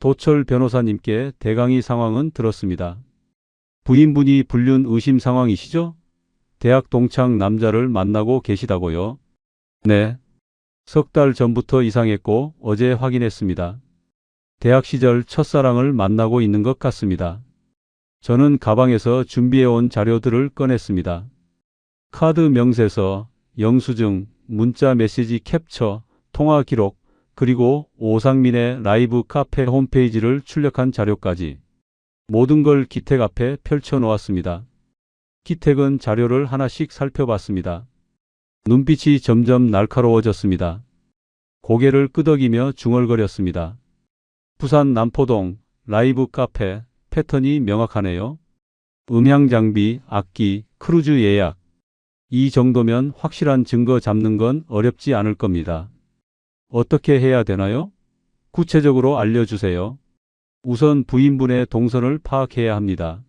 Speaker 1: 도철 변호사님께 대강의 상황은 들었습니다. 부인분이 불륜 의심 상황이시죠? 대학 동창 남자를 만나고 계시다고요? 네. 석 달 전부터 이상했고 어제 확인했습니다. 대학 시절 첫사랑을 만나고 있는 것 같습니다. 저는 가방에서 준비해온 자료들을 꺼냈습니다. 카드 명세서, 영수증, 문자 메시지 캡처, 통화 기록, 그리고 오상민의 라이브 카페 홈페이지를 출력한 자료까지 모든 걸 기택 앞에 펼쳐 놓았습니다. 기택은 자료를 하나씩 살펴봤습니다. 눈빛이 점점 날카로워졌습니다. 고개를 끄덕이며 중얼거렸습니다. 부산 남포동 라이브 카페 패턴이 명확하네요. 음향 장비, 악기, 크루즈 예약. 이 정도면 확실한 증거 잡는 건 어렵지 않을 겁니다. 어떻게 해야 되나요? 구체적으로 알려주세요. 우선 부인분의 동선을 파악해야 합니다.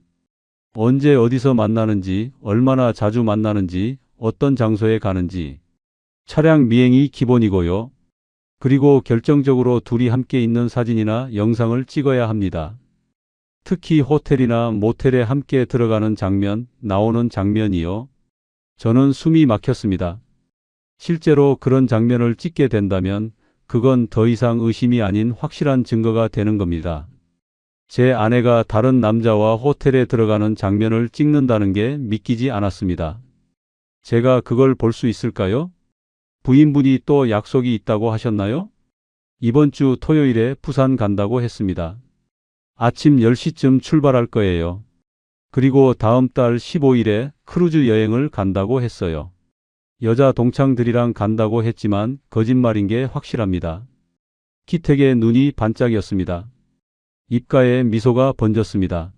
Speaker 1: 언제 어디서 만나는지, 얼마나 자주 만나는지, 어떤 장소에 가는지. 차량 미행이 기본이고요. 그리고 결정적으로 둘이 함께 있는 사진이나 영상을 찍어야 합니다. 특히 호텔이나 모텔에 함께 들어가는 장면, 나오는 장면이요. 저는 숨이 막혔습니다. 실제로 그런 장면을 찍게 된다면 그건 더 이상 의심이 아닌 확실한 증거가 되는 겁니다. 제 아내가 다른 남자와 호텔에 들어가는 장면을 찍는다는 게 믿기지 않았습니다. 제가 그걸 볼 수 있을까요? 부인분이 또 약속이 있다고 하셨나요? 이번 주 토요일에 부산 간다고 했습니다. 아침 10시쯤 출발할 거예요. 그리고 다음 달 15일에 크루즈 여행을 간다고 했어요. 여자 동창들이랑 간다고 했지만 거짓말인 게 확실합니다. 기택의 눈이 반짝였습니다. 입가에 미소가 번졌습니다.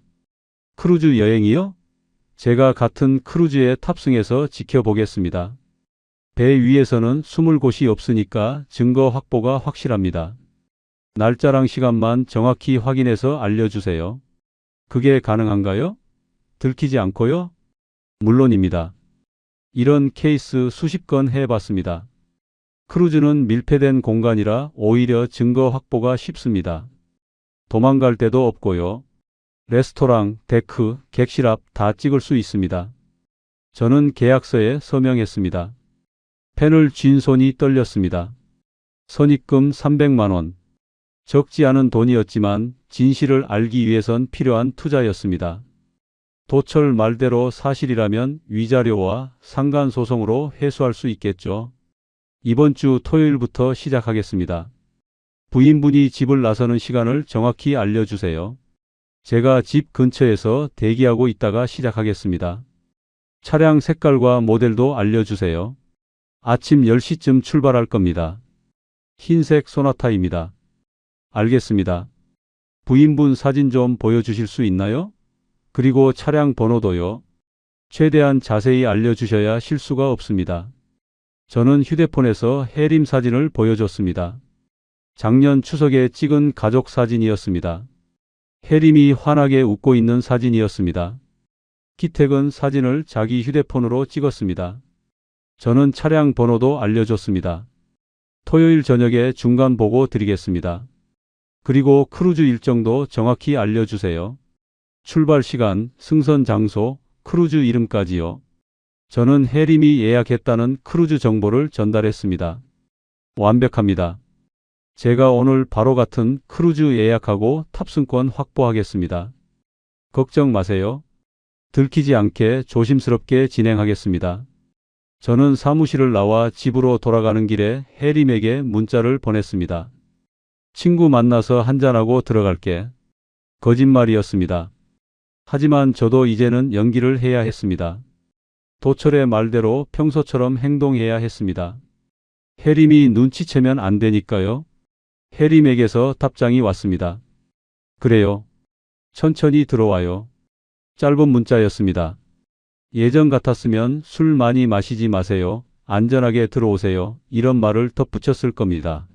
Speaker 1: 크루즈 여행이요? 제가 같은 크루즈에 탑승해서 지켜보겠습니다. 배 위에서는 숨을 곳이 없으니까 증거 확보가 확실합니다. 날짜랑 시간만 정확히 확인해서 알려주세요. 그게 가능한가요? 들키지 않고요? 물론입니다. 이런 케이스 수십 건 해봤습니다. 크루즈는 밀폐된 공간이라 오히려 증거 확보가 쉽습니다. 도망갈 데도 없고요. 레스토랑, 데크, 객실 앞 다 찍을 수 있습니다. 저는 계약서에 서명했습니다. 펜을 쥔 손이 떨렸습니다. 선입금 300만 원. 적지 않은 돈이었지만 진실을 알기 위해선 필요한 투자였습니다. 도철 말대로 사실이라면 위자료와 상간소송으로 회수할 수 있겠죠. 이번 주 토요일부터 시작하겠습니다. 부인분이 집을 나서는 시간을 정확히 알려주세요. 제가 집 근처에서 대기하고 있다가 시작하겠습니다. 차량 색깔과 모델도 알려주세요. 아침 10시쯤 출발할 겁니다. 흰색 소나타입니다. 알겠습니다. 부인분 사진 좀 보여주실 수 있나요? 그리고 차량 번호도요. 최대한 자세히 알려주셔야 실수가 없습니다. 저는 휴대폰에서 해림 사진을 보여줬습니다. 작년 추석에 찍은 가족 사진이었습니다. 해림이 환하게 웃고 있는 사진이었습니다. 기택은 사진을 자기 휴대폰으로 찍었습니다. 저는 차량 번호도 알려줬습니다. 토요일 저녁에 중간 보고 드리겠습니다. 그리고 크루즈 일정도 정확히 알려주세요. 출발 시간, 승선 장소, 크루즈 이름까지요. 저는 해림이 예약했다는 크루즈 정보를 전달했습니다. 완벽합니다. 제가 오늘 바로 같은 크루즈 예약하고 탑승권 확보하겠습니다. 걱정 마세요. 들키지 않게 조심스럽게 진행하겠습니다. 저는 사무실을 나와 집으로 돌아가는 길에 해림에게 문자를 보냈습니다. 친구 만나서 한잔하고 들어갈게. 거짓말이었습니다. 하지만 저도 이제는 연기를 해야 했습니다. 도철의 말대로 평소처럼 행동해야 했습니다. 해림이 눈치채면 안 되니까요. 해림에게서 답장이 왔습니다. 그래요. 천천히 들어와요. 짧은 문자였습니다. 예전 같았으면 술 많이 마시지 마세요. 안전하게 들어오세요. 이런 말을 덧붙였을 겁니다.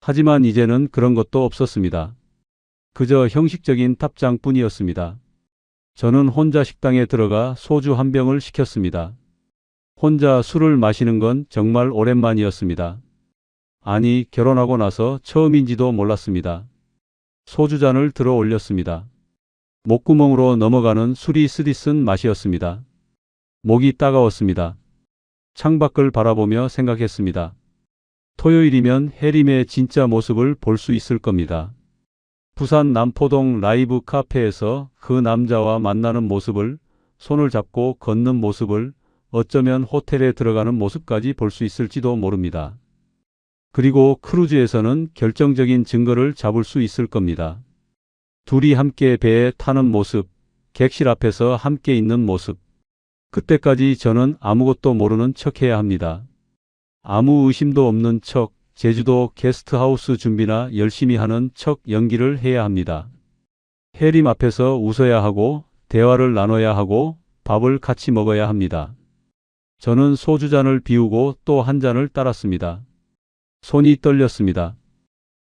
Speaker 1: 하지만 이제는 그런 것도 없었습니다. 그저 형식적인 답장뿐이었습니다. 저는 혼자 식당에 들어가 소주 한 병을 시켰습니다. 혼자 술을 마시는 건 정말 오랜만이었습니다. 아니, 결혼하고 나서 처음인지도 몰랐습니다. 소주잔을 들어 올렸습니다. 목구멍으로 넘어가는 술이 쓰디쓴 맛이었습니다. 목이 따가웠습니다. 창밖을 바라보며 생각했습니다. 토요일이면 해림의 진짜 모습을 볼 수 있을 겁니다. 부산 남포동 라이브 카페에서 그 남자와 만나는 모습을, 손을 잡고 걷는 모습을, 어쩌면 호텔에 들어가는 모습까지 볼 수 있을지도 모릅니다. 그리고 크루즈에서는 결정적인 증거를 잡을 수 있을 겁니다. 둘이 함께 배에 타는 모습, 객실 앞에서 함께 있는 모습. 그때까지 저는 아무것도 모르는 척해야 합니다. 아무 의심도 없는 척, 제주도 게스트하우스 준비나 열심히 하는 척 연기를 해야 합니다. 해림 앞에서 웃어야 하고, 대화를 나눠야 하고, 밥을 같이 먹어야 합니다. 저는 소주잔을 비우고 또 한 잔을 따랐습니다. 손이 떨렸습니다.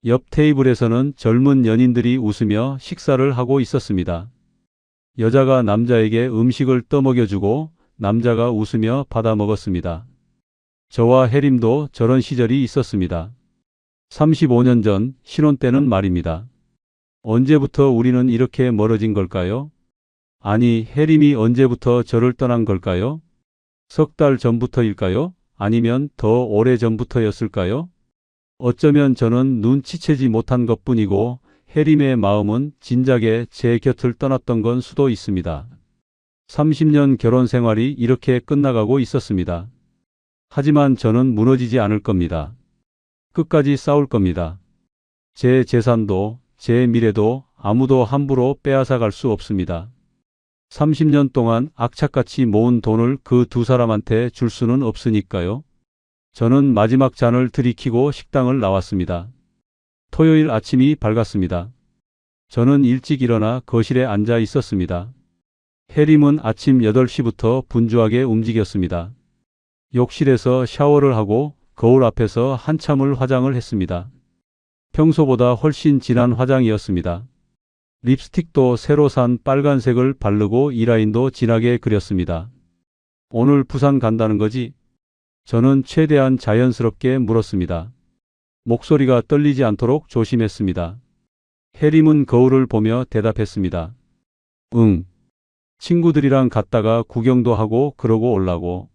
Speaker 1: 옆 테이블에서는 젊은 연인들이 웃으며 식사를 하고 있었습니다. 여자가 남자에게 음식을 떠먹여주고 남자가 웃으며 받아 먹었습니다. 저와 해림도 저런 시절이 있었습니다. 35년 전 신혼 때는 말입니다. 언제부터 우리는 이렇게 멀어진 걸까요? 아니, 해림이 언제부터 저를 떠난 걸까요? 석 달 전부터일까요? 아니면 더 오래 전부터였을까요? 어쩌면 저는 눈치채지 못한 것뿐이고 해림의 마음은 진작에 제 곁을 떠났던 건 수도 있습니다. 30년 결혼 생활이 이렇게 끝나가고 있었습니다. 하지만 저는 무너지지 않을 겁니다. 끝까지 싸울 겁니다. 제 재산도 제 미래도 아무도 함부로 빼앗아 갈 수 없습니다. 30년 동안 악착같이 모은 돈을 그 두 사람한테 줄 수는 없으니까요. 저는 마지막 잔을 들이키고 식당을 나왔습니다. 토요일 아침이 밝았습니다. 저는 일찍 일어나 거실에 앉아 있었습니다. 해림은 아침 8시부터 분주하게 움직였습니다. 욕실에서 샤워를 하고 거울 앞에서 한참을 화장을 했습니다. 평소보다 훨씬 진한 화장이었습니다. 립스틱도 새로 산 빨간색을 바르고 이라인도 진하게 그렸습니다. 오늘 부산 간다는 거지? 저는 최대한 자연스럽게 물었습니다. 목소리가 떨리지 않도록 조심했습니다. 해림은 거울을 보며 대답했습니다. 응. 친구들이랑 갔다가 구경도 하고 그러고 올라고.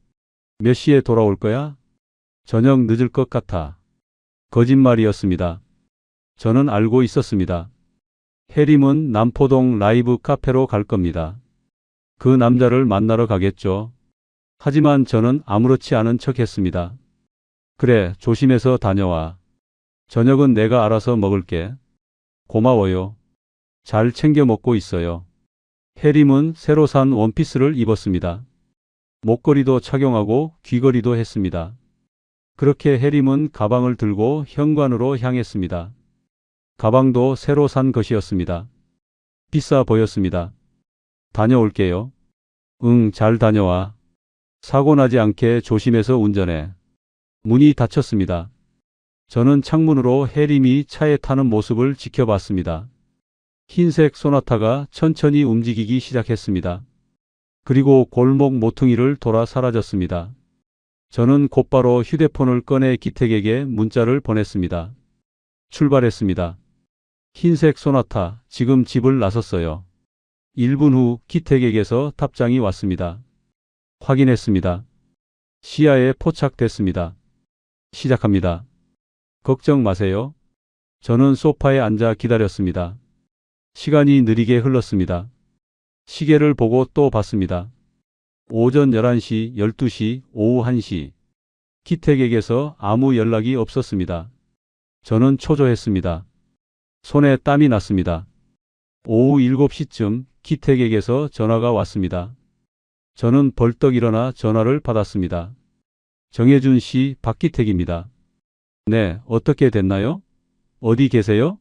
Speaker 1: 몇 시에 돌아올 거야? 저녁 늦을 것 같아. 거짓말이었습니다. 저는 알고 있었습니다. 해림은 남포동 라이브 카페로 갈 겁니다. 그 남자를 만나러 가겠죠. 하지만 저는 아무렇지 않은 척 했습니다. 그래, 조심해서 다녀와. 저녁은 내가 알아서 먹을게. 고마워요. 잘 챙겨 먹고 있어요. 해림은 새로 산 원피스를 입었습니다. 목걸이도 착용하고 귀걸이도 했습니다. 그렇게 해림은 가방을 들고 현관으로 향했습니다. 가방도 새로 산 것이었습니다. 비싸 보였습니다. 다녀올게요. 응, 잘 다녀와. 사고 나지 않게 조심해서 운전해. 문이 닫혔습니다. 저는 창문으로 해림이 차에 타는 모습을 지켜봤습니다. 흰색 소나타가 천천히 움직이기 시작했습니다. 그리고 골목 모퉁이를 돌아 사라졌습니다. 저는 곧바로 휴대폰을 꺼내 기택에게 문자를 보냈습니다. 출발했습니다. 흰색 소나타, 지금 집을 나섰어요. 1분 후 기택에게서 답장이 왔습니다. 확인했습니다. 시야에 포착됐습니다. 시작합니다. 걱정 마세요. 저는 소파에 앉아 기다렸습니다. 시간이 느리게 흘렀습니다. 시계를 보고 또 봤습니다. 오전 11시, 12시, 오후 1시. 기택에게서 아무 연락이 없었습니다. 저는 초조했습니다. 손에 땀이 났습니다. 오후 7시쯤 기택에게서 전화가 왔습니다. 저는 벌떡 일어나 전화를 받았습니다. 정혜준 씨, 박기택입니다. 네, 어떻게 됐나요? 어디 계세요?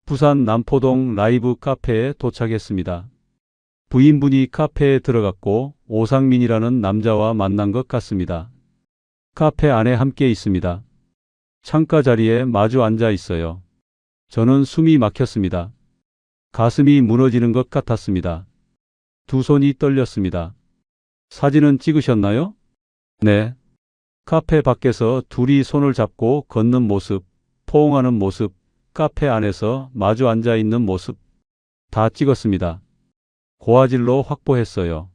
Speaker 1: 부산 남포동 라이브 카페에 도착했습니다. 부인분이 카페에 들어갔고 오상민이라는 남자와 만난 것 같습니다. 카페 안에 함께 있습니다. 창가 자리에 마주 앉아 있어요. 저는 숨이 막혔습니다. 가슴이 무너지는 것 같았습니다. 두 손이 떨렸습니다. 사진은 찍으셨나요? 네. 카페 밖에서 둘이 손을 잡고 걷는 모습, 포옹하는 모습, 카페 안에서 마주 앉아 있는 모습 다 찍었습니다. 고화질로 확보했어요.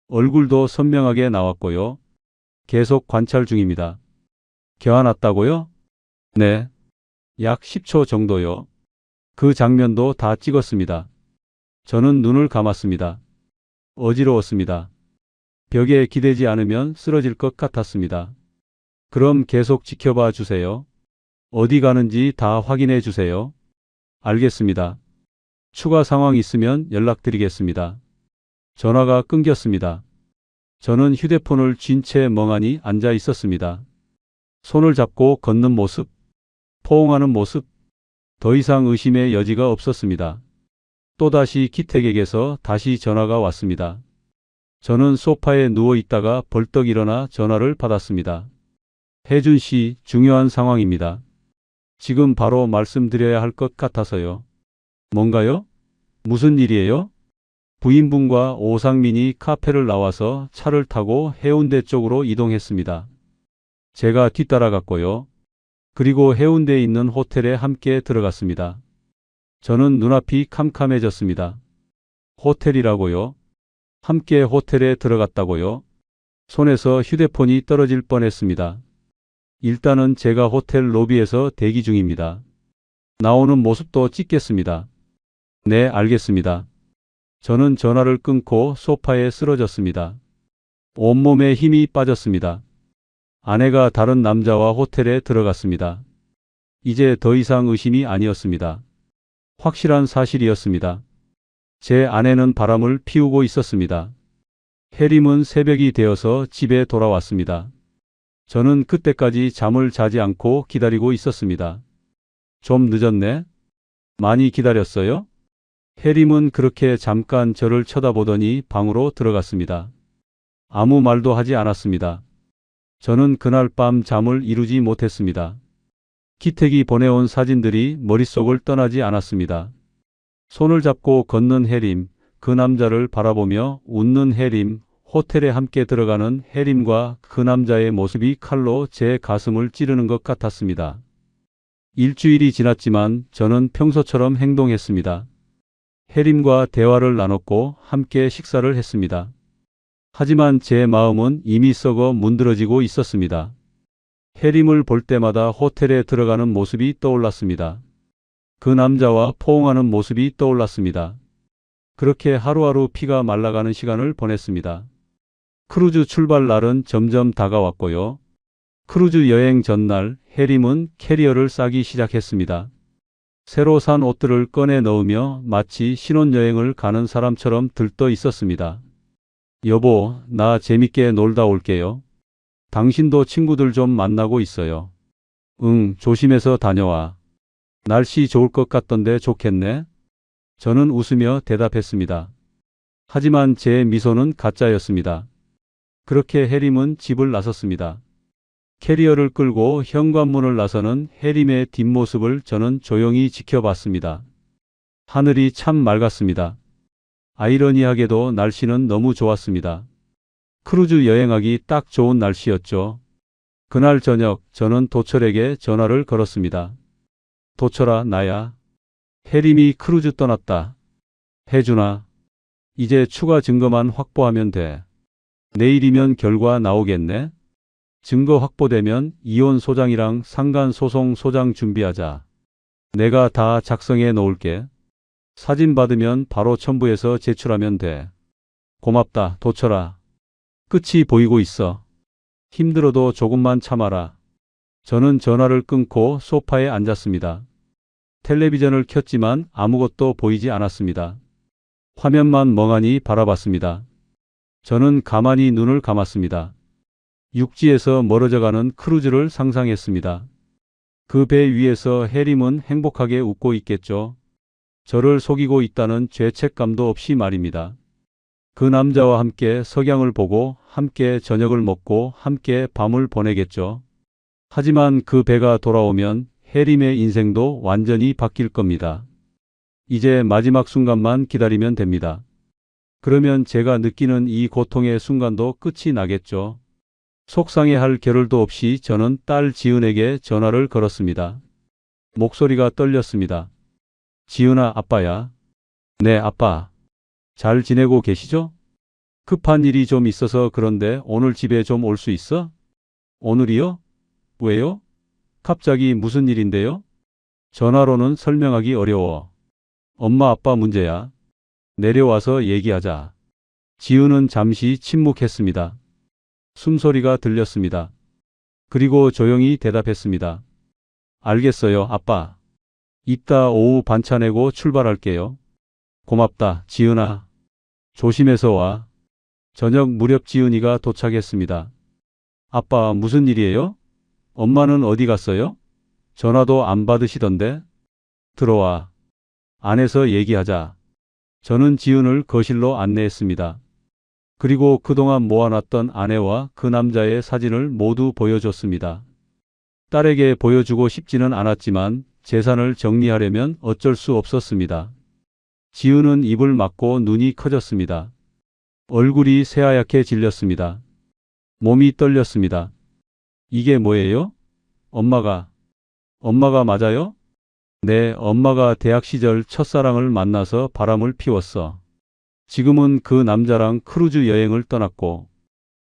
Speaker 1: 얼굴도 선명하게 나왔고요. 계속 관찰 중입니다. 겨안았다고요? 네. 약 10초 정도요. 그 장면도 다 찍었습니다. 저는 눈을 감았습니다. 어지러웠습니다. 벽에 기대지 않으면 쓰러질 것 같았습니다. 그럼 계속 지켜봐 주세요. 어디 가는지 다 확인해 주세요. 알겠습니다. 추가 상황 있으면 연락드리겠습니다. 전화가 끊겼습니다. 저는 휴대폰을 쥔 채 멍하니 앉아 있었습니다. 손을 잡고 걷는 모습, 포옹하는 모습, 더 이상 의심의 여지가 없었습니다. 또다시 기택에게서 다시 전화가 왔습니다. 저는 소파에 누워 있다가 벌떡 일어나 전화를 받았습니다. 혜준 씨, 중요한 상황입니다. 지금 바로 말씀드려야 할 것 같아서요. 뭔가요? 무슨 일이에요? 부인분과 오상민이 카페를 나와서 차를 타고 해운대 쪽으로 이동했습니다. 제가 뒤따라갔고요. 그리고 해운대에 있는 호텔에 함께 들어갔습니다. 저는 눈앞이 캄캄해졌습니다. 호텔이라고요? 함께 호텔에 들어갔다고요? 손에서 휴대폰이 떨어질 뻔했습니다. 일단은 제가 호텔 로비에서 대기 중입니다. 나오는 모습도 찍겠습니다. 네, 알겠습니다. 저는 전화를 끊고 소파에 쓰러졌습니다. 온몸에 힘이 빠졌습니다. 아내가 다른 남자와 호텔에 들어갔습니다. 이제 더 이상 의심이 아니었습니다. 확실한 사실이었습니다. 제 아내는 바람을 피우고 있었습니다. 해림은 새벽이 되어서 집에 돌아왔습니다. 저는 그때까지 잠을 자지 않고 기다리고 있었습니다. 좀 늦었네? 많이 기다렸어요? 해림은 그렇게 잠깐 저를 쳐다보더니 방으로 들어갔습니다. 아무 말도 하지 않았습니다. 저는 그날 밤 잠을 이루지 못했습니다. 기택이 보내온 사진들이 머릿속을 떠나지 않았습니다. 손을 잡고 걷는 해림, 그 남자를 바라보며 웃는 해림, 호텔에 함께 들어가는 해림과 그 남자의 모습이 칼로 제 가슴을 찌르는 것 같았습니다. 일주일이 지났지만 저는 평소처럼 행동했습니다. 해림과 대화를 나눴고 함께 식사를 했습니다. 하지만 제 마음은 이미 썩어 문드러지고 있었습니다. 해림을 볼 때마다 호텔에 들어가는 모습이 떠올랐습니다. 그 남자와 포옹하는 모습이 떠올랐습니다. 그렇게 하루하루 피가 말라가는 시간을 보냈습니다. 크루즈 출발 날은 점점 다가왔고요. 크루즈 여행 전날 해림은 캐리어를 싸기 시작했습니다. 새로 산 옷들을 꺼내 넣으며 마치 신혼여행을 가는 사람처럼 들떠 있었습니다. 여보, 나 재밌게 놀다 올게요. 당신도 친구들 좀 만나고 있어요. 응, 조심해서 다녀와. 날씨 좋을 것 같던데 좋겠네? 저는 웃으며 대답했습니다. 하지만 제 미소는 가짜였습니다. 그렇게 해림은 집을 나섰습니다. 캐리어를 끌고 현관문을 나서는 해림의 뒷모습을 저는 조용히 지켜봤습니다. 하늘이 참 맑았습니다. 아이러니하게도 날씨는 너무 좋았습니다. 크루즈 여행하기 딱 좋은 날씨였죠. 그날 저녁 저는 도철에게 전화를 걸었습니다. 도철아, 나야. 해림이 크루즈 떠났다. 혜준아, 이제 추가 증거만 확보하면 돼. 내일이면 결과 나오겠네? 증거 확보되면 이혼 소장이랑 상간 소송 소장 준비하자. 내가 다 작성해 놓을게. 사진 받으면 바로 첨부해서 제출하면 돼. 고맙다, 도철아. 끝이 보이고 있어. 힘들어도 조금만 참아라. 저는 전화를 끊고 소파에 앉았습니다. 텔레비전을 켰지만 아무것도 보이지 않았습니다. 화면만 멍하니 바라봤습니다. 저는 가만히 눈을 감았습니다. 육지에서 멀어져가는 크루즈를 상상했습니다. 그 배 위에서 해림은 행복하게 웃고 있겠죠. 저를 속이고 있다는 죄책감도 없이 말입니다. 그 남자와 함께 석양을 보고 함께 저녁을 먹고 함께 밤을 보내겠죠. 하지만 그 배가 돌아오면 해림의 인생도 완전히 바뀔 겁니다. 이제 마지막 순간만 기다리면 됩니다. 그러면 제가 느끼는 이 고통의 순간도 끝이 나겠죠. 속상해할 겨를도 없이 저는 딸 지은에게 전화를 걸었습니다. 목소리가 떨렸습니다. 지은아, 아빠야. 네, 아빠. 잘 지내고 계시죠? 급한 일이 좀 있어서 그런데 오늘 집에 좀 올 수 있어? 오늘이요? 왜요? 갑자기 무슨 일인데요? 전화로는 설명하기 어려워. 엄마 아빠 문제야. 내려와서 얘기하자. 지은은 잠시 침묵했습니다. 숨소리가 들렸습니다. 그리고 조용히 대답했습니다. 알겠어요, 아빠. 이따 오후 반차 내고 출발할게요. 고맙다, 지은아. 조심해서 와. 저녁 무렵 지은이가 도착했습니다. 아빠, 무슨 일이에요? 엄마는 어디 갔어요? 전화도 안 받으시던데? 들어와. 안에서 얘기하자. 저는 지은을 거실로 안내했습니다. 그리고 그동안 모아놨던 아내와 그 남자의 사진을 모두 보여줬습니다. 딸에게 보여주고 싶지는 않았지만 재산을 정리하려면 어쩔 수 없었습니다. 지은은 입을 막고 눈이 커졌습니다. 얼굴이 새하얗게 질렸습니다. 몸이 떨렸습니다. 이게 뭐예요? 엄마가 맞아요? 네, 엄마가 대학 시절 첫사랑을 만나서 바람을 피웠어. 지금은 그 남자랑 크루즈 여행을 떠났고,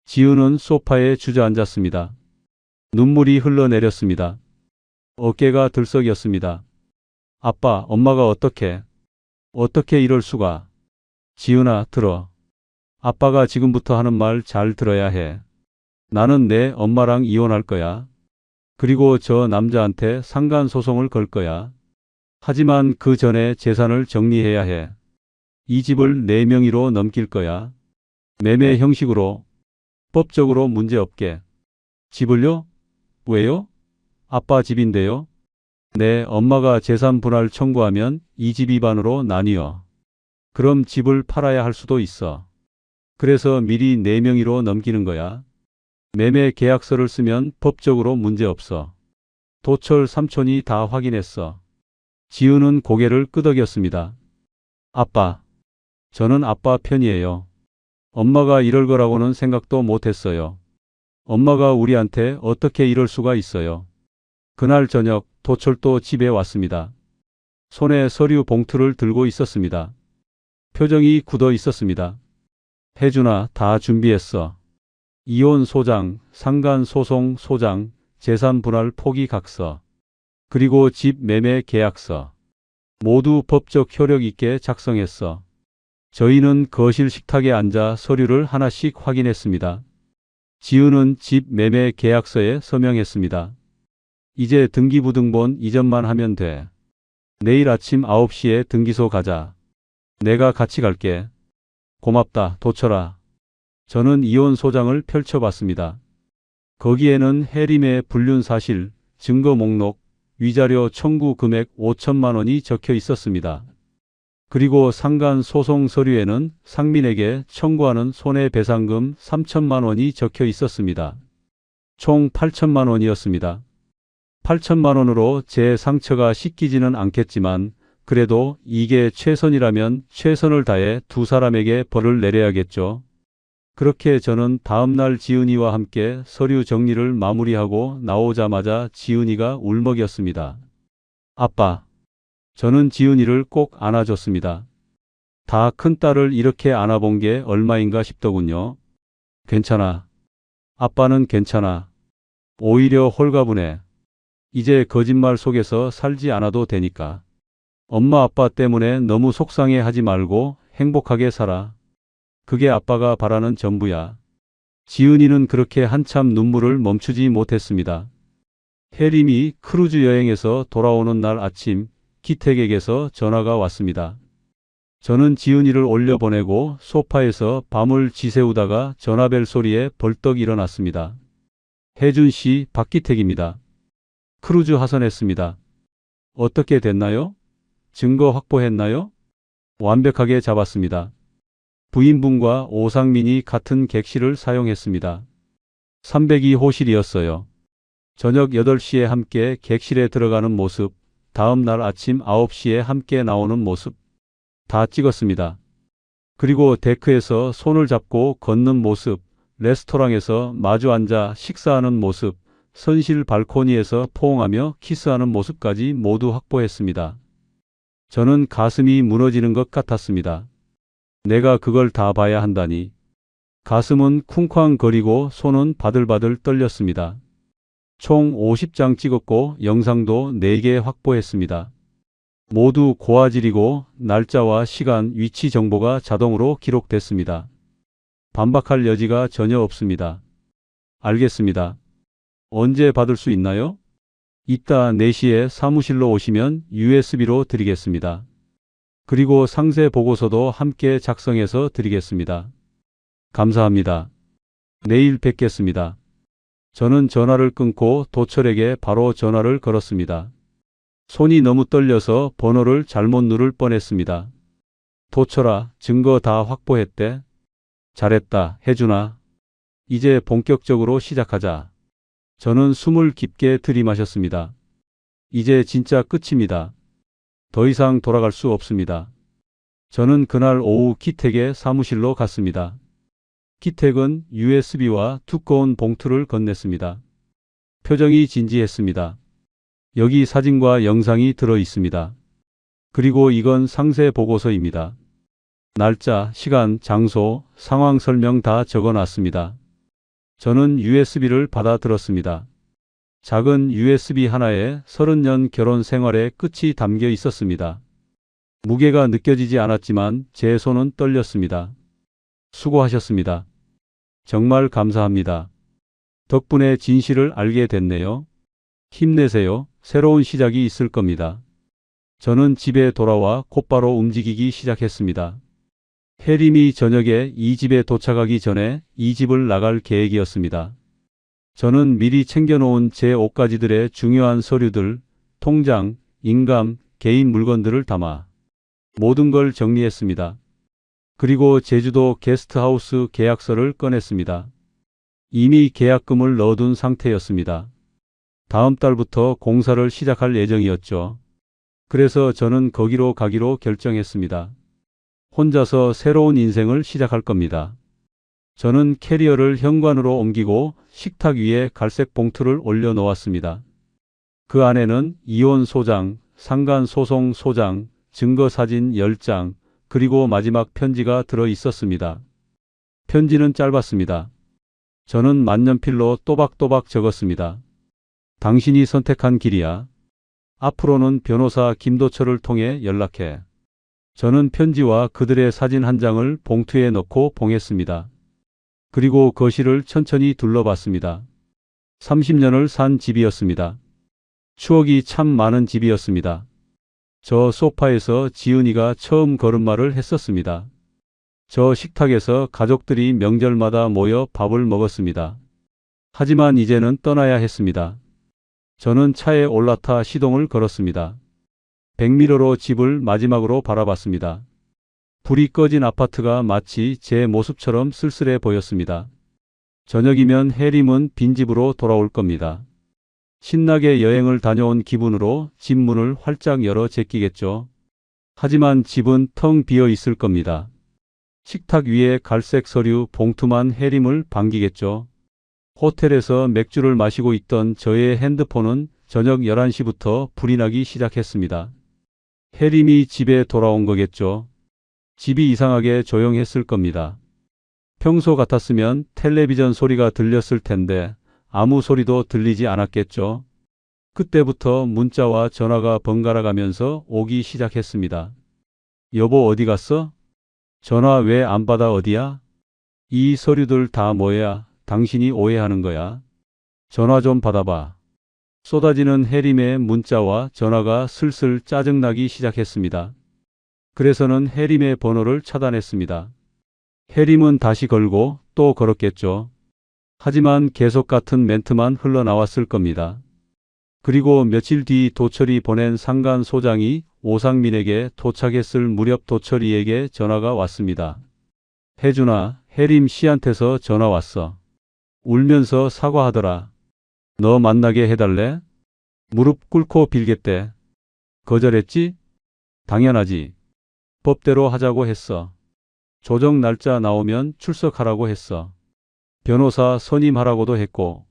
Speaker 1: 지은은 소파에 주저앉았습니다. 눈물이 흘러내렸습니다. 어깨가 들썩였습니다. 아빠, 엄마가 어떻게 이럴 수가. 지은아, 들어. 아빠가 지금부터 하는 말 잘 들어야 해. 나는 내 엄마랑 이혼할 거야. 그리고 저 남자한테 상간소송을 걸 거야. 하지만 그 전에 재산을 정리해야 해. 이 집을 내 명의로 넘길 거야. 매매 형식으로, 법적으로 문제없게. 집을요? 왜요? 아빠 집인데요. 네, 엄마가 재산 분할 청구하면 이 집이 반으로 나뉘어. 그럼 집을 팔아야 할 수도 있어. 그래서 미리 내 명의로 넘기는 거야. 매매 계약서를 쓰면 법적으로 문제없어. 도철 삼촌이 다 확인했어. 지은은 고개를 끄덕였습니다. 아빠, 저는 아빠 편이에요. 엄마가 이럴 거라고는 생각도 못했어요. 엄마가 우리한테 어떻게 이럴 수가 있어요. 그날 저녁 도철도 집에 왔습니다. 손에 서류 봉투를 들고 있었습니다. 표정이 굳어 있었습니다. 혜준아, 다 준비했어. 이혼 소장, 상간 소송 소장, 재산 분할 포기 각서, 그리고 집 매매 계약서. 모두 법적 효력 있게 작성했어. 저희는 거실 식탁에 앉아 서류를 하나씩 확인했습니다. 지은은 집 매매 계약서에 서명했습니다. 이제 등기부등본 이전만 하면 돼. 내일 아침 9시에 등기소 가자. 내가 같이 갈게. 고맙다, 도철아. 저는 이혼 소장을 펼쳐봤습니다. 거기에는 해림의 불륜 사실, 증거 목록, 위자료 청구 금액 5천만 원이 적혀 있었습니다. 그리고 상간 소송 서류에는 상민에게 청구하는 손해배상금 3천만 원이 적혀 있었습니다. 총 8천만 원이었습니다. 8천만 원으로 제 상처가 씻기지는 않겠지만 그래도 이게 최선이라면 최선을 다해 두 사람에게 벌을 내려야겠죠. 그렇게 저는 다음날 지은이와 함께 서류 정리를 마무리하고 나오자마자 지은이가 울먹였습니다. 아빠. 저는 지은이를 꼭 안아줬습니다. 다 큰딸을 이렇게 안아본 게 얼마인가 싶더군요. 괜찮아. 아빠는 괜찮아. 오히려 홀가분해. 이제 거짓말 속에서 살지 않아도 되니까. 엄마 아빠 때문에 너무 속상해 하지 말고 행복하게 살아. 그게 아빠가 바라는 전부야. 지은이는 그렇게 한참 눈물을 멈추지 못했습니다. 혜림이 크루즈 여행에서 돌아오는 날 아침 기택에게서 전화가 왔습니다. 저는 지은이를 올려보내고 소파에서 밤을 지새우다가 전화벨 소리에 벌떡 일어났습니다. 혜준 씨, 박기택입니다. 크루즈 하선했습니다. 어떻게 됐나요? 증거 확보했나요? 완벽하게 잡았습니다. 부인분과 오상민이 같은 객실을 사용했습니다. 302호실이었어요. 저녁 8시에 함께 객실에 들어가는 모습, 다음 날 아침 9시에 함께 나오는 모습 다 찍었습니다. 그리고 데크에서 손을 잡고 걷는 모습, 레스토랑에서 마주 앉아 식사하는 모습, 선실 발코니에서 포옹하며 키스하는 모습까지 모두 확보했습니다. 저는 가슴이 무너지는 것 같았습니다. 내가 그걸 다 봐야 한다니. 가슴은 쿵쾅거리고 손은 바들바들 떨렸습니다. 총 50장 찍었고 영상도 4개 확보했습니다. 모두 고화질이고 날짜와 시간, 위치 정보가 자동으로 기록됐습니다. 반박할 여지가 전혀 없습니다. 알겠습니다. 언제 받을 수 있나요? 이따 4시에 사무실로 오시면 USB로 드리겠습니다. 그리고 상세 보고서도 함께 작성해서 드리겠습니다. 감사합니다. 내일 뵙겠습니다. 저는 전화를 끊고 도철에게 바로 전화를 걸었습니다. 손이 너무 떨려서 번호를 잘못 누를 뻔했습니다. 도철아, 증거 다 확보했대? 잘했다, 혜준아. 이제 본격적으로 시작하자. 저는 숨을 깊게 들이마셨습니다. 이제 진짜 끝입니다. 더 이상 돌아갈 수 없습니다. 저는 그날 오후 기택의 사무실로 갔습니다. 기택은 USB와 두꺼운 봉투를 건넸습니다. 표정이 진지했습니다. 여기 사진과 영상이 들어 있습니다. 그리고 이건 상세 보고서입니다. 날짜, 시간, 장소, 상황 설명 다 적어 놨습니다. 저는 USB를 받아 들었습니다. 작은 USB 하나에 30년 결혼 생활의 끝이 담겨 있었습니다. 무게가 느껴지지 않았지만 제 손은 떨렸습니다. 수고하셨습니다. 정말 감사합니다. 덕분에 진실을 알게 됐네요. 힘내세요. 새로운 시작이 있을 겁니다. 저는 집에 돌아와 곧바로 움직이기 시작했습니다. 혜림이 저녁에 이 집에 도착하기 전에 이 집을 나갈 계획이었습니다. 저는 미리 챙겨놓은 제 옷가지들의 중요한 서류들, 통장, 인감, 개인 물건들을 담아 모든 걸 정리했습니다. 그리고 제주도 게스트하우스 계약서를 꺼냈습니다. 이미 계약금을 넣어둔 상태였습니다. 다음 달부터 공사를 시작할 예정이었죠. 그래서 저는 거기로 가기로 결정했습니다. 혼자서 새로운 인생을 시작할 겁니다. 저는 캐리어를 현관으로 옮기고 식탁 위에 갈색 봉투를 올려놓았습니다. 그 안에는 이혼 소장, 상간 소송 소장, 증거사진 10장, 그리고 마지막 편지가 들어 있었습니다. 편지는 짧았습니다. 저는 만년필로 또박또박 적었습니다. 당신이 선택한 길이야. 앞으로는 변호사 김도철을 통해 연락해. 저는 편지와 그들의 사진 한 장을 봉투에 넣고 봉했습니다. 그리고 거실을 천천히 둘러봤습니다. 30년을 산 집이었습니다. 추억이 참 많은 집이었습니다. 저 소파에서 지은이가 처음 걸음마를 했었습니다. 저 식탁에서 가족들이 명절마다 모여 밥을 먹었습니다. 하지만 이제는 떠나야 했습니다. 저는 차에 올라타 시동을 걸었습니다. 백미러로 집을 마지막으로 바라봤습니다. 불이 꺼진 아파트가 마치 제 모습처럼 쓸쓸해 보였습니다. 저녁이면 혜림은 빈집으로 돌아올 겁니다. 신나게 여행을 다녀온 기분으로 집 문을 활짝 열어 제끼겠죠. 하지만 집은 텅 비어 있을 겁니다. 식탁 위에 갈색 서류 봉투만 혜림을 반기겠죠. 호텔에서 맥주를 마시고 있던 저의 핸드폰은 저녁 11시부터 불이 나기 시작했습니다. 혜림이 집에 돌아온 거겠죠. 집이 이상하게 조용했을 겁니다. 평소 같았으면 텔레비전 소리가 들렸을 텐데 아무 소리도 들리지 않았겠죠. 그때부터 문자와 전화가 번갈아 가면서 오기 시작했습니다. 여보 어디 갔어? 전화 왜 안 받아 어디야? 이 서류들 다 뭐야? 당신이 오해하는 거야. 전화 좀 받아봐. 쏟아지는 혜림의 문자와 전화가 슬슬 짜증나기 시작했습니다. 그래서는 혜림의 번호를 차단했습니다. 혜림은 다시 걸고 또 걸었겠죠. 하지만 계속 같은 멘트만 흘러나왔을 겁니다. 그리고 며칠 뒤 도철이 보낸 상간 소장이 오상민에게 도착했을 무렵 도철이에게 전화가 왔습니다. 혜준아, 혜림 씨한테서 전화 왔어. 울면서 사과하더라. 너 만나게 해달래? 무릎 꿇고 빌겠대. 거절했지? 당연하지. 법대로 하자고 했어. 조정 날짜 나오면 출석하라고 했어. 변호사 선임하라고도 했고.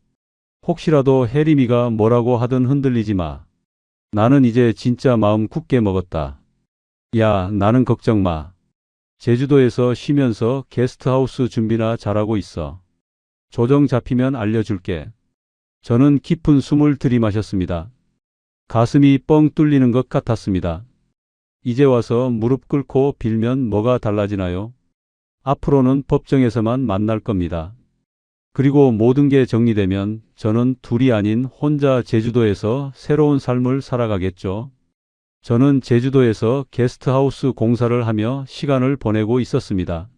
Speaker 1: 혹시라도 혜림이가 뭐라고 하든 흔들리지 마. 나는 이제 진짜 마음 굳게 먹었다. 야, 나는 걱정 마. 제주도에서 쉬면서 게스트하우스 준비나 잘하고 있어. 조정 잡히면 알려줄게. 저는 깊은 숨을 들이마셨습니다. 가슴이 뻥 뚫리는 것 같았습니다. 이제 와서 무릎 꿇고 빌면 뭐가 달라지나요? 앞으로는 법정에서만 만날 겁니다. 그리고 모든 게 정리되면 저는 둘이 아닌 혼자 제주도에서 새로운 삶을 살아가겠죠. 저는 제주도에서 게스트하우스 공사를 하며 시간을 보내고 있었습니다.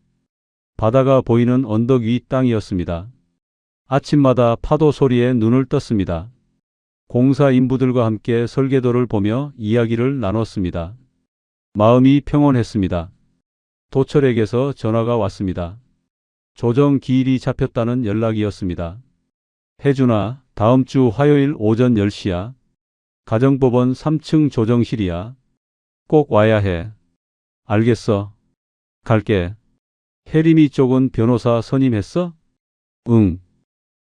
Speaker 1: 바다가 보이는 언덕 위 땅이었습니다. 아침마다 파도 소리에 눈을 떴습니다. 공사 인부들과 함께 설계도를 보며 이야기를 나눴습니다. 마음이 평온했습니다. 도철에게서 전화가 왔습니다. 조정 기일이 잡혔다는 연락이었습니다. 혜준아, 다음 주 화요일 오전 10시야. 가정법원 3층 조정실이야. 꼭 와야 해. 알겠어. 갈게. 혜림이 쪽은 변호사 선임했어? 응.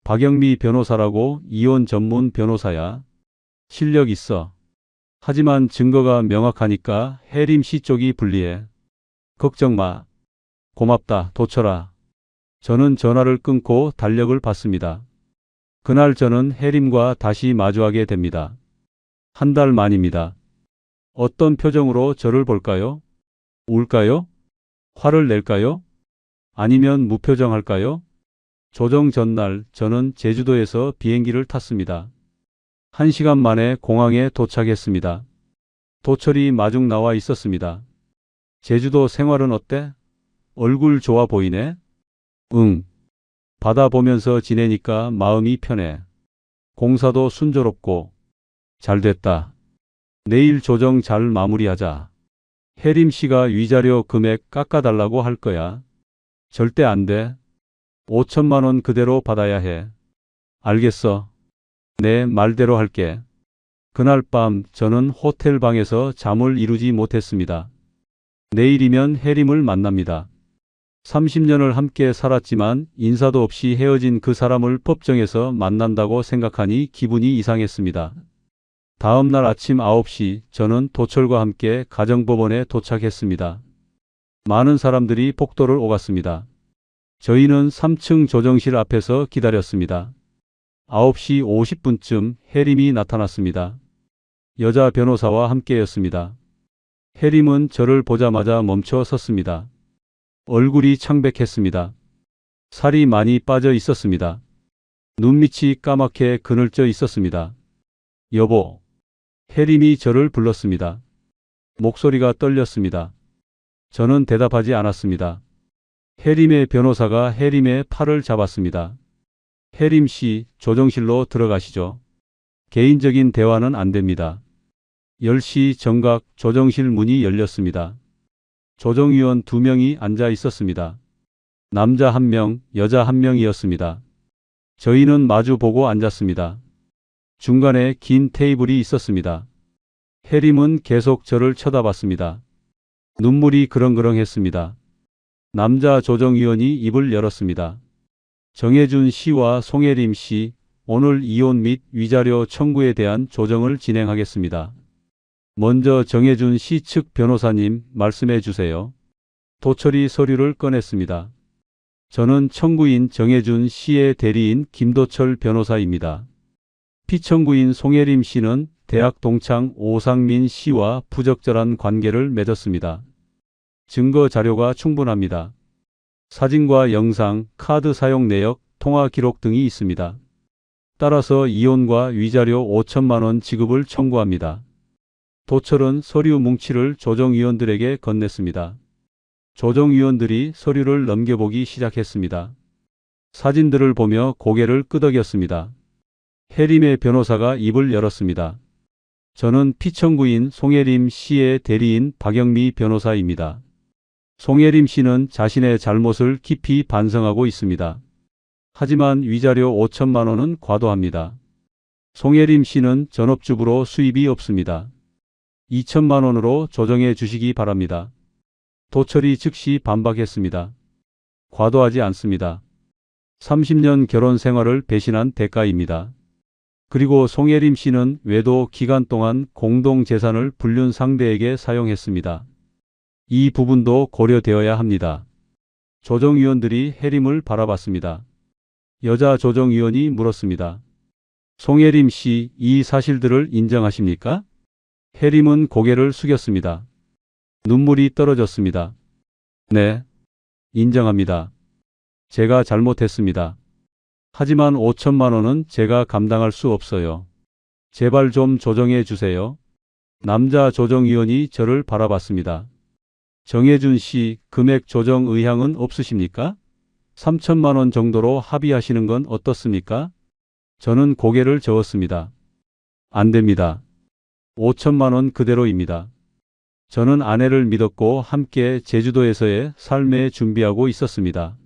Speaker 1: 박영미 변호사라고 이혼 전문 변호사야. 실력 있어. 하지만 증거가 명확하니까 혜림 씨 쪽이 불리해. 걱정 마. 고맙다, 도철아. 저는 전화를 끊고 달력을 봤습니다. 그날 저는 혜림과 다시 마주하게 됩니다. 한 달 만입니다. 어떤 표정으로 저를 볼까요? 울까요? 화를 낼까요? 아니면 무표정할까요? 조정 전날 저는 제주도에서 비행기를 탔습니다. 1시간 만에 공항에 도착했습니다. 도철이 마중 나와 있었습니다. 제주도 생활은 어때? 얼굴 좋아 보이네? 응. 바다 보면서 지내니까 마음이 편해. 공사도 순조롭고. 잘 됐다. 내일 조정 잘 마무리하자. 혜림 씨가 위자료 금액 깎아달라고 할 거야. 절대 안 돼. 5천만 원 그대로 받아야 해. 알겠어. 내 말대로 할게. 그날 밤 저는 호텔 방에서 잠을 이루지 못했습니다. 내일이면 혜림을 만납니다. 30년을 함께 살았지만 인사도 없이 헤어진 그 사람을 법정에서 만난다고 생각하니 기분이 이상했습니다. 다음 날 아침 9시 저는 도철과 함께 가정법원에 도착했습니다. 많은 사람들이 복도를 오갔습니다. 저희는 3층 조정실 앞에서 기다렸습니다. 9시 50분쯤 혜림이 나타났습니다. 여자 변호사와 함께였습니다. 혜림은 저를 보자마자 멈춰 섰습니다. 얼굴이 창백했습니다. 살이 많이 빠져 있었습니다. 눈밑이 까맣게 그늘져 있었습니다. 여보. 혜림이 저를 불렀습니다. 목소리가 떨렸습니다. 저는 대답하지 않았습니다. 혜림의 변호사가 혜림의 팔을 잡았습니다. 혜림 씨, 조정실로 들어가시죠. 개인적인 대화는 안 됩니다. 10시 정각 조정실 문이 열렸습니다. 조정위원 2명이 앉아 있었습니다. 남자 1명, 여자 1명이었습니다. 저희는 마주보고 앉았습니다. 중간에 긴 테이블이 있었습니다. 혜림은 계속 저를 쳐다봤습니다. 눈물이 그렁그렁했습니다. 남자 조정위원이 입을 열었습니다. 정혜준 씨와 송혜림 씨, 오늘 이혼 및 위자료 청구에 대한 조정을 진행하겠습니다. 먼저 정혜준 씨 측 변호사님 말씀해 주세요. 도철이 서류를 꺼냈습니다. 저는 청구인 정혜준 씨의 대리인 김도철 변호사입니다. 피청구인 송혜림 씨는 대학 동창 오상민 씨와 부적절한 관계를 맺었습니다. 증거 자료가 충분합니다. 사진과 영상, 카드 사용 내역, 통화 기록 등이 있습니다. 따라서 이혼과 위자료 5천만 원 지급을 청구합니다. 도철은 서류 뭉치를 조정위원들에게 건넸습니다. 조정위원들이 서류를 넘겨보기 시작했습니다. 사진들을 보며 고개를 끄덕였습니다. 혜림의 변호사가 입을 열었습니다. 저는 피청구인 송혜림 씨의 대리인 박영미 변호사입니다. 송혜림 씨는 자신의 잘못을 깊이 반성하고 있습니다. 하지만 위자료 5천만 원은 과도합니다. 송혜림 씨는 전업주부로 수입이 없습니다. 2천만 원으로 조정해 주시기 바랍니다. 도철이 즉시 반박했습니다. 과도하지 않습니다. 30년 결혼 생활을 배신한 대가입니다. 그리고 송혜림 씨는 외도 기간 동안 공동재산을 불륜 상대에게 사용했습니다. 이 부분도 고려되어야 합니다. 조정위원들이 혜림을 바라봤습니다. 여자 조정위원이 물었습니다. 송혜림 씨, 이 사실들을 인정하십니까? 혜림은 고개를 숙였습니다. 눈물이 떨어졌습니다. 네, 인정합니다. 제가 잘못했습니다. 하지만 5천만 원은 제가 감당할 수 없어요. 제발 좀 조정해 주세요. 남자 조정위원이 저를 바라봤습니다. 정혜준 씨, 금액 조정 의향은 없으십니까? 3천만 원 정도로 합의하시는 건 어떻습니까? 저는 고개를 저었습니다. 안 됩니다. 5천만 원 그대로입니다. 저는 아내를 믿었고 함께 제주도에서의 삶에 준비하고 있었습니다.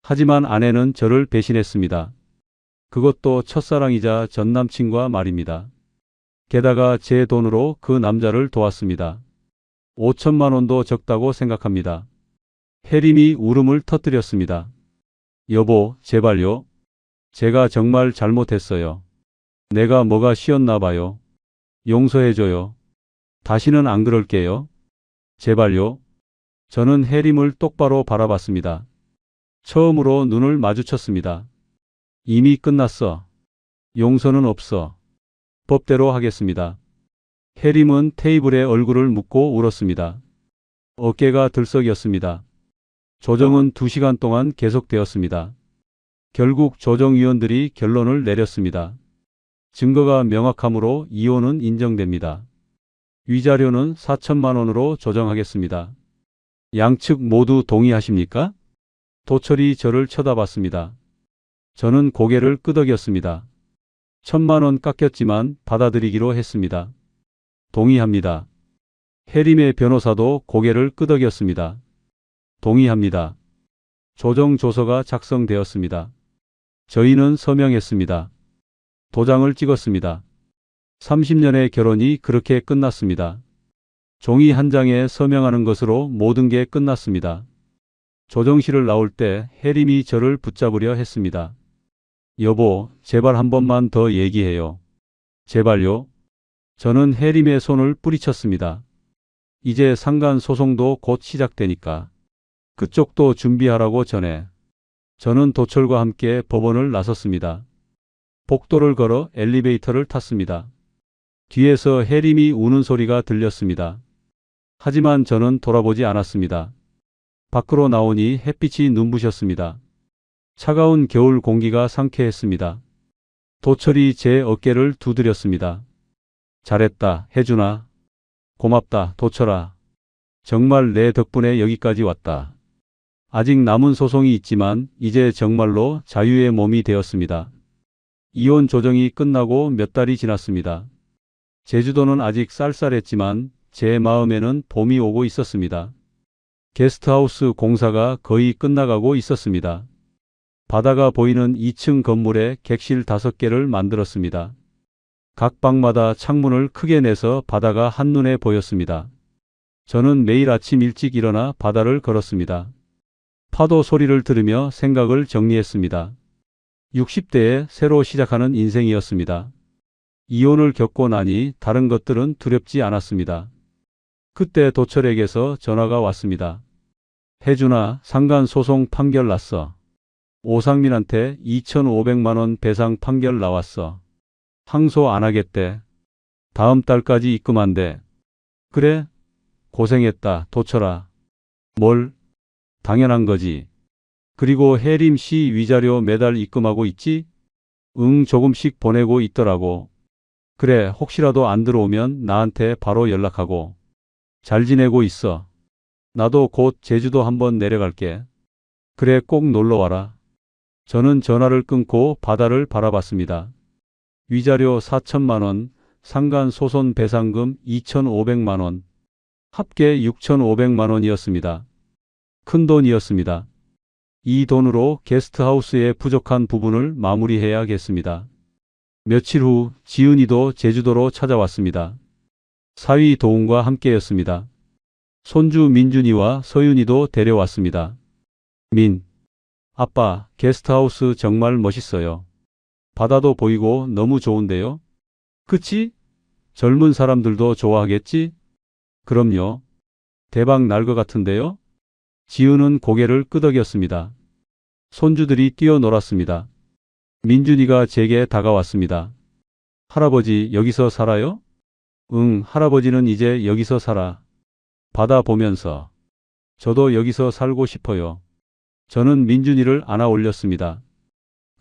Speaker 1: 하지만 아내는 저를 배신했습니다. 그것도 첫사랑이자 전남친과 말입니다. 게다가 제 돈으로 그 남자를 도왔습니다. 5천만 원도 적다고 생각합니다. 혜림이 울음을 터뜨렸습니다. 여보, 제발요. 제가 정말 잘못했어요. 내가 뭐가 쉬었나 봐요. 용서해줘요. 다시는 안 그럴게요. 제발요. 저는 혜림을 똑바로 바라봤습니다. 처음으로 눈을 마주쳤습니다. 이미 끝났어. 용서는 없어. 법대로 하겠습니다. 혜림은 테이블에 얼굴을 묻고 울었습니다. 어깨가 들썩였습니다. 조정은 2시간 동안 계속되었습니다. 결국 조정위원들이 결론을 내렸습니다. 증거가 명확하므로 이혼은 인정됩니다. 위자료는 4천만 원으로 조정하겠습니다. 양측 모두 동의하십니까? 도철이 저를 쳐다봤습니다. 저는 고개를 끄덕였습니다. 1,000만 원 깎였지만 받아들이기로 했습니다. 동의합니다. 혜림의 변호사도 고개를 끄덕였습니다. 동의합니다. 조정조서가 작성되었습니다. 저희는 서명했습니다. 도장을 찍었습니다. 30년의 결혼이 그렇게 끝났습니다. 종이 한 장에 서명하는 것으로 모든 게 끝났습니다. 조정실을 나올 때 혜림이 저를 붙잡으려 했습니다. 여보, 제발 한 번만 더 얘기해요. 제발요. 저는 혜림의 손을 뿌리쳤습니다. 이제 상간 소송도 곧 시작되니까 그쪽도 준비하라고 전해. 저는 도철과 함께 법원을 나섰습니다. 복도를 걸어 엘리베이터를 탔습니다. 뒤에서 혜림이 우는 소리가 들렸습니다. 하지만 저는 돌아보지 않았습니다. 밖으로 나오니 햇빛이 눈부셨습니다. 차가운 겨울 공기가 상쾌했습니다. 도철이 제 어깨를 두드렸습니다. 잘했다, 혜준아. 고맙다, 도철아. 정말 내 덕분에 여기까지 왔다. 아직 남은 소송이 있지만 이제 정말로 자유의 몸이 되었습니다. 이혼 조정이 끝나고 몇 달이 지났습니다. 제주도는 아직 쌀쌀했지만 제 마음에는 봄이 오고 있었습니다. 게스트하우스 공사가 거의 끝나가고 있었습니다. 바다가 보이는 2층 건물에 객실 5개를 만들었습니다. 각 방마다 창문을 크게 내서 바다가 한눈에 보였습니다. 저는 매일 아침 일찍 일어나 바다를 걸었습니다. 파도 소리를 들으며 생각을 정리했습니다. 60대에 새로 시작하는 인생이었습니다. 이혼을 겪고 나니 다른 것들은 두렵지 않았습니다. 그때 도철에게서 전화가 왔습니다. 혜준아, 상간 소송 판결 났어. 오상민한테 2,500만 원 배상 판결 나왔어. 항소 안 하겠대. 다음 달까지 입금한대. 그래? 고생했다, 도철아. 뭘? 당연한 거지. 그리고 혜림 씨 위자료 매달 입금하고 있지? 응, 조금씩 보내고 있더라고. 그래, 혹시라도 안 들어오면 나한테 바로 연락하고. 잘 지내고 있어. 나도 곧 제주도 한번 내려갈게. 그래, 꼭 놀러 와라. 저는 전화를 끊고 바다를 바라봤습니다. 위자료 4천만 원, 상간 소송 배상금 2,500만 원, 합계 6,500만 원이었습니다. 큰 돈이었습니다. 이 돈으로 게스트하우스의 부족한 부분을 마무리해야겠습니다. 며칠 후 지은이도 제주도로 찾아왔습니다. 사위 도훈과 함께였습니다. 손주 민준이와 서윤이도 데려왔습니다. 아빠, 게스트하우스 정말 멋있어요. 바다도 보이고 너무 좋은데요? 그치? 젊은 사람들도 좋아하겠지? 그럼요. 대박 날 것 같은데요? 지은은 고개를 끄덕였습니다. 손주들이 뛰어놀았습니다. 민준이가 제게 다가왔습니다. 할아버지, 여기서 살아요? 응, 할아버지는 이제 여기서 살아. 바다 보면서. 저도 여기서 살고 싶어요. 저는 민준이를 안아 올렸습니다.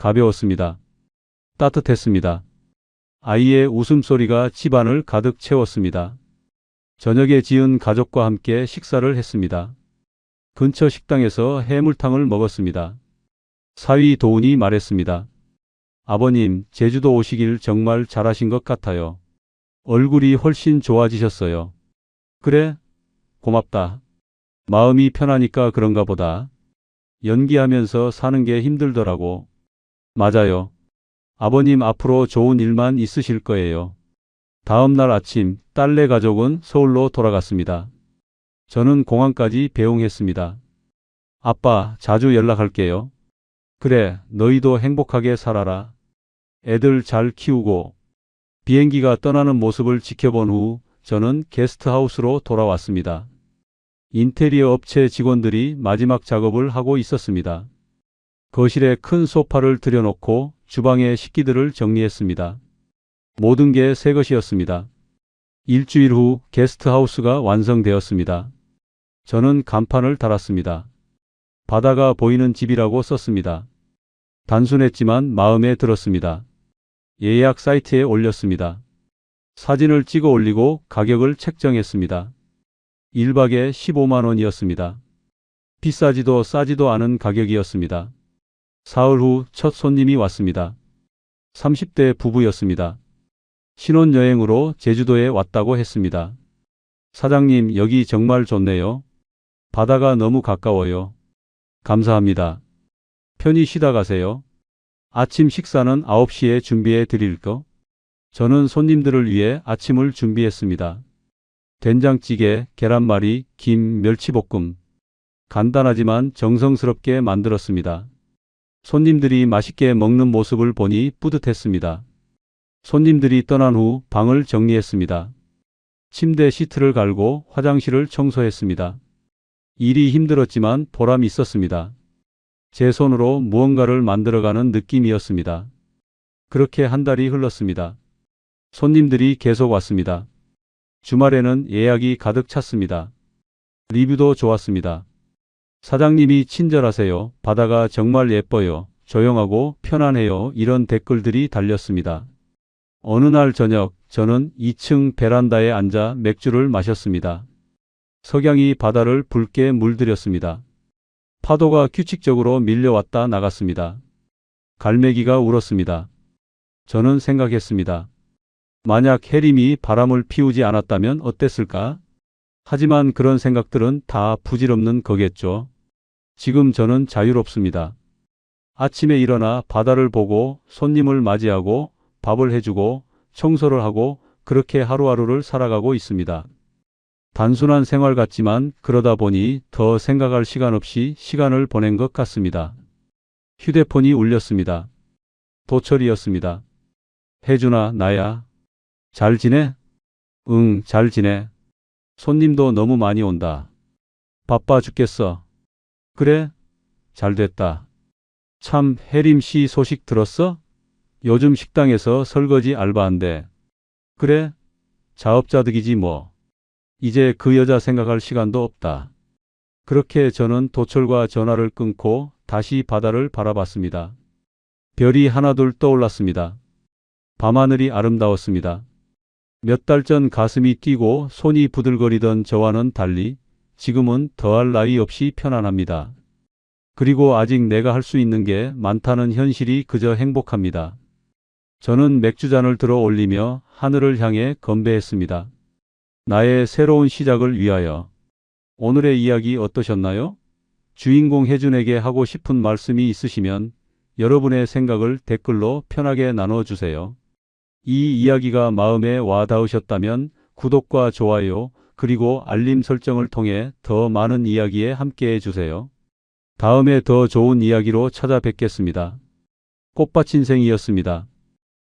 Speaker 1: 가벼웠습니다. 따뜻했습니다. 아이의 웃음소리가 집안을 가득 채웠습니다. 저녁에 지은 가족과 함께 식사를 했습니다. 근처 식당에서 해물탕을 먹었습니다. 사위 도훈이 말했습니다. 아버님, 제주도 오시길 정말 잘하신 것 같아요. 얼굴이 훨씬 좋아지셨어요. 그래? 고맙다. 마음이 편하니까 그런가 보다. 연기하면서 사는 게 힘들더라고. 맞아요. 아버님 앞으로 좋은 일만 있으실 거예요. 다음 날 아침 딸네 가족은 서울로 돌아갔습니다. 저는 공항까지 배웅했습니다. 아빠, 자주 연락할게요. 그래, 너희도 행복하게 살아라. 애들 잘 키우고. 비행기가 떠나는 모습을 지켜본 후 저는 게스트하우스로 돌아왔습니다. 인테리어 업체 직원들이 마지막 작업을 하고 있었습니다. 거실에 큰 소파를 들여놓고 주방의 식기들을 정리했습니다. 모든 게 새 것이었습니다. 일주일 후 게스트하우스가 완성되었습니다. 저는 간판을 달았습니다. 바다가 보이는 집이라고 썼습니다. 단순했지만 마음에 들었습니다. 예약 사이트에 올렸습니다. 사진을 찍어 올리고 가격을 책정했습니다. 1박에 15만 원이었습니다. 비싸지도 싸지도 않은 가격이었습니다. 사흘 후 첫 손님이 왔습니다. 30대 부부였습니다. 신혼여행으로 제주도에 왔다고 했습니다. 사장님, 여기 정말 좋네요. 바다가 너무 가까워요. 감사합니다. 편히 쉬다 가세요. 아침 식사는 9시에 준비해 드릴 거? 저는 손님들을 위해 아침을 준비했습니다. 된장찌개, 계란말이, 김, 멸치볶음. 간단하지만 정성스럽게 만들었습니다. 손님들이 맛있게 먹는 모습을 보니 뿌듯했습니다. 손님들이 떠난 후 방을 정리했습니다. 침대 시트를 갈고 화장실을 청소했습니다. 일이 힘들었지만 보람이 있었습니다. 제 손으로 무언가를 만들어가는 느낌이었습니다. 그렇게 한 달이 흘렀습니다. 손님들이 계속 왔습니다. 주말에는 예약이 가득 찼습니다. 리뷰도 좋았습니다. 사장님이 친절하세요. 바다가 정말 예뻐요. 조용하고 편안해요. 이런 댓글들이 달렸습니다. 어느 날 저녁, 저는 2층 베란다에 앉아 맥주를 마셨습니다. 석양이 바다를 붉게 물들였습니다. 파도가 규칙적으로 밀려왔다 나갔습니다. 갈매기가 울었습니다. 저는 생각했습니다. 만약 해림이 바람을 피우지 않았다면 어땠을까? 하지만 그런 생각들은 다 부질없는 거겠죠. 지금 저는 자유롭습니다. 아침에 일어나 바다를 보고 손님을 맞이하고 밥을 해주고 청소를 하고 그렇게 하루하루를 살아가고 있습니다. 단순한 생활 같지만 그러다 보니 더 생각할 시간 없이 시간을 보낸 것 같습니다. 휴대폰이 울렸습니다. 도철이었습니다. 혜준아, 나야. 잘 지내? 응, 잘 지내. 손님도 너무 많이 온다. 바빠 죽겠어. 그래? 잘 됐다. 참, 혜림 씨 소식 들었어? 요즘 식당에서 설거지 알바한대. 그래? 자업자득이지 뭐. 이제 그 여자 생각할 시간도 없다. 그렇게 저는 도철과 전화를 끊고 다시 바다를 바라봤습니다. 별이 하나둘 떠올랐습니다. 밤하늘이 아름다웠습니다. 몇 달 전 가슴이 뛰고 손이 부들거리던 저와는 달리 지금은 더할 나위 없이 편안합니다. 그리고 아직 내가 할 수 있는 게 많다는 현실이 그저 행복합니다. 저는 맥주잔을 들어 올리며 하늘을 향해 건배했습니다. 나의 새로운 시작을 위하여. 오늘의 이야기 어떠셨나요? 주인공 혜준에게 하고 싶은 말씀이 있으시면 여러분의 생각을 댓글로 편하게 나눠주세요. 이 이야기가 마음에 와 닿으셨다면 구독과 좋아요 그리고 알림 설정을 통해 더 많은 이야기에 함께해 주세요. 다음에 더 좋은 이야기로 찾아뵙겠습니다. 꽃밭 인생이었습니다.